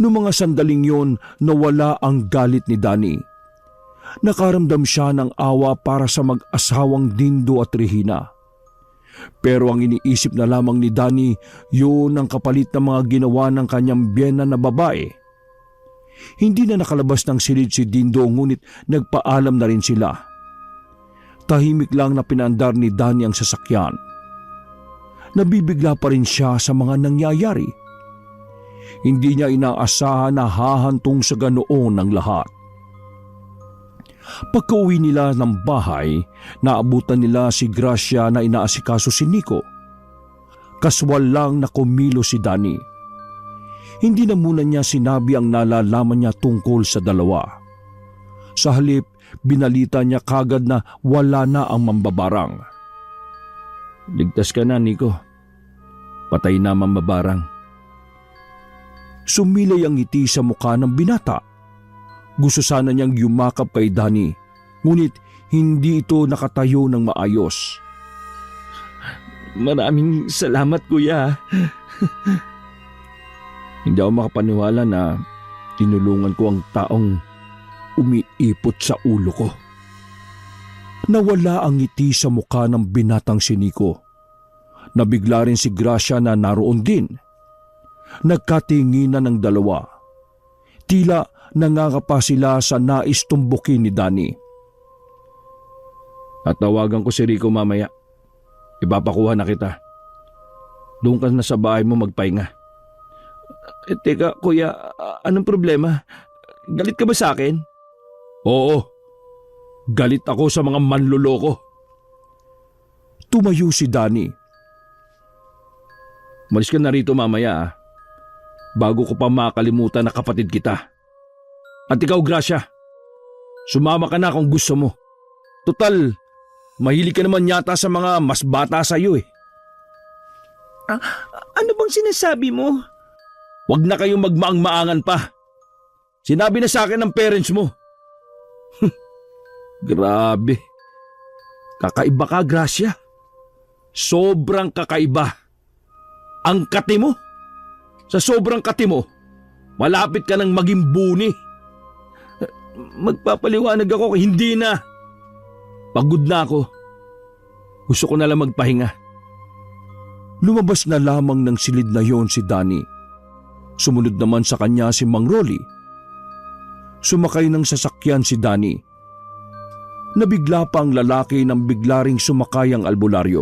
Noong mga sandaling yun, nawala ang galit ni Danny. Nakaramdam siya ng awa para sa mag-asawang Dindo at Regina. Pero ang iniisip na lamang ni Danny, yun ang kapalit ng mga ginawa ng kanyang biyena na babae. Hindi na nakalabas ng silid si Dindo ngunit nagpaalam na rin sila. Tahimik lang na pinaandar ni Danny ang sasakyan. Nabibigla pa rin siya sa mga nangyayari. Hindi niya inaasahan na hahantong sa ganoon ang lahat. Pagka-uwi nila ng bahay, naabutan nila si Gracia na inaasikaso si Nico. Kaswal lang na kumilo si Danny. Hindi na muna niya sinabi ang nalalaman niya tungkol sa dalawa. Sa halip, binalita niya kagad na wala na ang mambabarang. Ligtas ka na, Nico. Patay na mambabarang. Sumilay ang ngiti sa mukha ng binata. Gusto sana niyang yumakap kay Danny, ngunit hindi ito nakatayo ng maayos. Maraming salamat, kuya. Hindi ako makapaniwala na tinulungan ko ang taong umiipot sa ulo ko. Nawala ang ngiti sa mukha ng binatang si Nico. Nabigla rin si Gracia na naroon din. Nagkatinginan ng dalawa. Tila nangangapa sila sa nais tumbukin ni Danny. At tawagan ko si Rico mamaya. Ipapakuha na kita. Doon ka na sa bahay mo magpahinga. Teka, kuya, anong problema? Galit ka ba sa akin? Oo, galit ako sa mga manloloko. Tumayo si Danny. Malis ka na rito mamaya, bago ko pa makalimutan na kapatid kita. At ikaw, Gracia, sumama ka na kung gusto mo. Total, mahilig ka naman yata sa mga mas bata sa iyo eh. Ano bang sinasabi mo? Huwag na kayong magmaang-maangan pa. Sinabi na sa akin ng parents mo. Grabe. Kakaiba ka, Gracia. Sobrang kakaiba. Ang kati mo. Sa sobrang kati mo, malapit ka nang maging buni. Magpapaliwanag ako, hindi na. Pagod na ako. Gusto ko na lang magpahinga. Lumabas na lamang ng silid na yon si Danny. Sumunod naman sa kanya si Mang Rolly. Sumakay ng sasakyan si Danny. Nabigla pa ang lalaki nang bigla ring sumakay ang albularyo.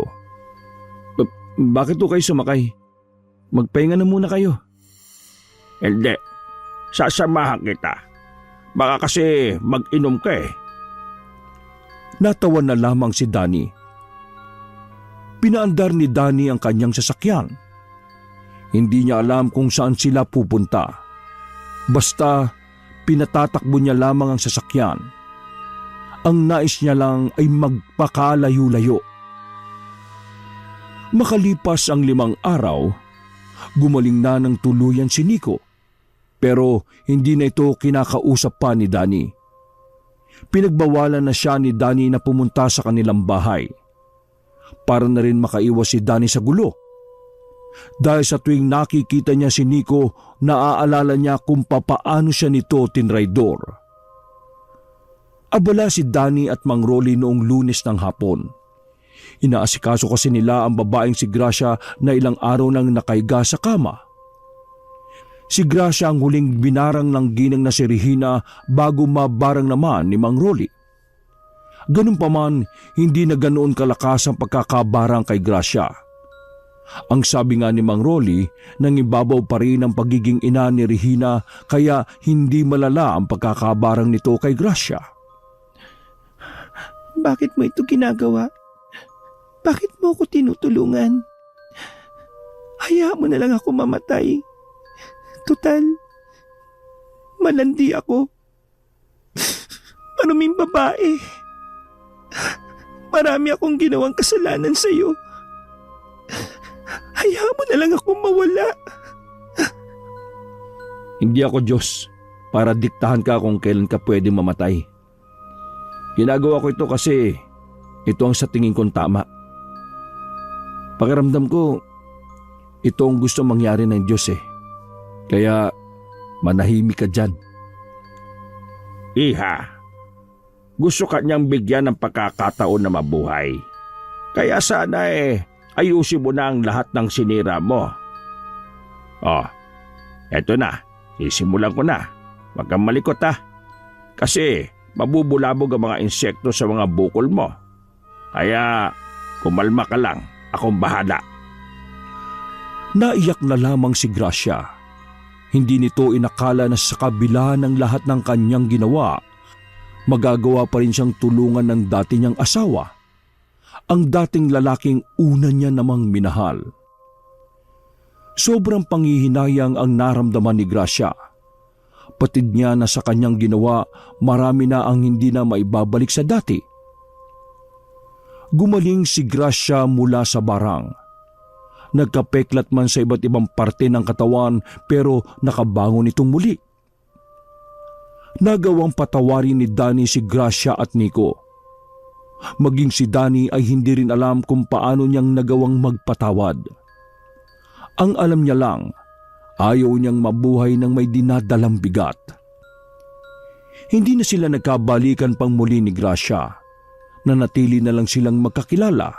Bakit to kayo sumakay? Magpahinga na muna kayo. Hindi. Sasamahan kita. Baka kasi mag-inom ka eh. Natawa na lamang si Danny. Pinaandar ni Danny ang kanyang sasakyan. Hindi niya alam kung saan sila pupunta. Basta pinatatakbo niya lamang ang sasakyan. Ang nais niya lang ay magpakalayo-layo. Makalipas ang 5 araw, gumaling na ng tuluyan si Nico. Pero hindi na ito kinakausap pa ni Danny. Pinagbawalan na siya ni Danny na pumunta sa kanilang bahay. Para na rin makaiwas si Danny sa gulo. Dahil sa tuwing nakikita niya si Nico, naaalala niya kung papaano siya nito tinraidor. Abala si Danny at Mang Rolly noong Lunes ng hapon. Inaasikaso kasi nila ang babaeng si Gracia na ilang araw nang nakaiga sa kama. Si Gracia ang huling binarang ng ginang na si Regina bago mabarang naman ni Mang Rolly. Ganun pa man, hindi na ganoon kalakas ang pagkakabarang kay Gracia. Ang sabi nga ni Mang Rolly, nangibabaw pa rin ang pagiging ina ni Regina kaya hindi malala ang pagkakabarang nito kay Gracia. Bakit mo ito ginagawa? Bakit mo ako tinutulungan? Hayaan mo na lang ako mamatay. Tutal, malandi ako. Maruming babae. Marami akong ginawang kasalanan sa iyo. Hayaan mo na lang ako mawala. Hindi ako Diyos para diktahan ka kung kailan ka pwede mamatay. Ginagawa ko ito kasi ito ang sa tingin kong tama. Pakiramdam ko, ito ang gusto mangyari ng Diyos eh. Kaya manahimik ka dyan. Iha, gusto ka niyang bigyan ng pagkakataon na mabuhay. Kaya sana ayusin mo na ang lahat ng sinira mo. Oh, eto na. Sisimulan ko na. Huwag kang malikot ha. Kasi mabubulabog ang mga insekto sa mga bukol mo. Kaya kumalma ka lang. Akong bahala. Naiyak na lamang si Gracia. Hindi nito inakala na sa kabila ng lahat ng kanyang ginawa, magagawa pa rin siyang tulungan ng dati niyang asawa, ang dating lalaking una niya namang minahal. Sobrang panghihinayang ang naramdaman ni Gracia. Patid niya na sa kanyang ginawa, marami na ang hindi na maibabalik sa dati. Gumaling si Gracia mula sa barang. Nagkapeklat man sa iba't ibang parte ng katawan pero nakabangon itong muli. Nagawang patawarin ni Danny si Gracia at Nico. Maging si Danny ay hindi rin alam kung paano niyang nagawang magpatawad. Ang alam niya lang, ayaw niyang mabuhay ng may dinadalang bigat. Hindi na sila nagkabalikan pang muli ni Gracia. Nanatili na lang silang magkakilala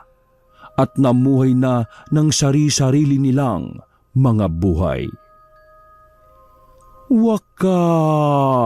at namuhay na ng sari-sarili nilang mga buhay. Wakas!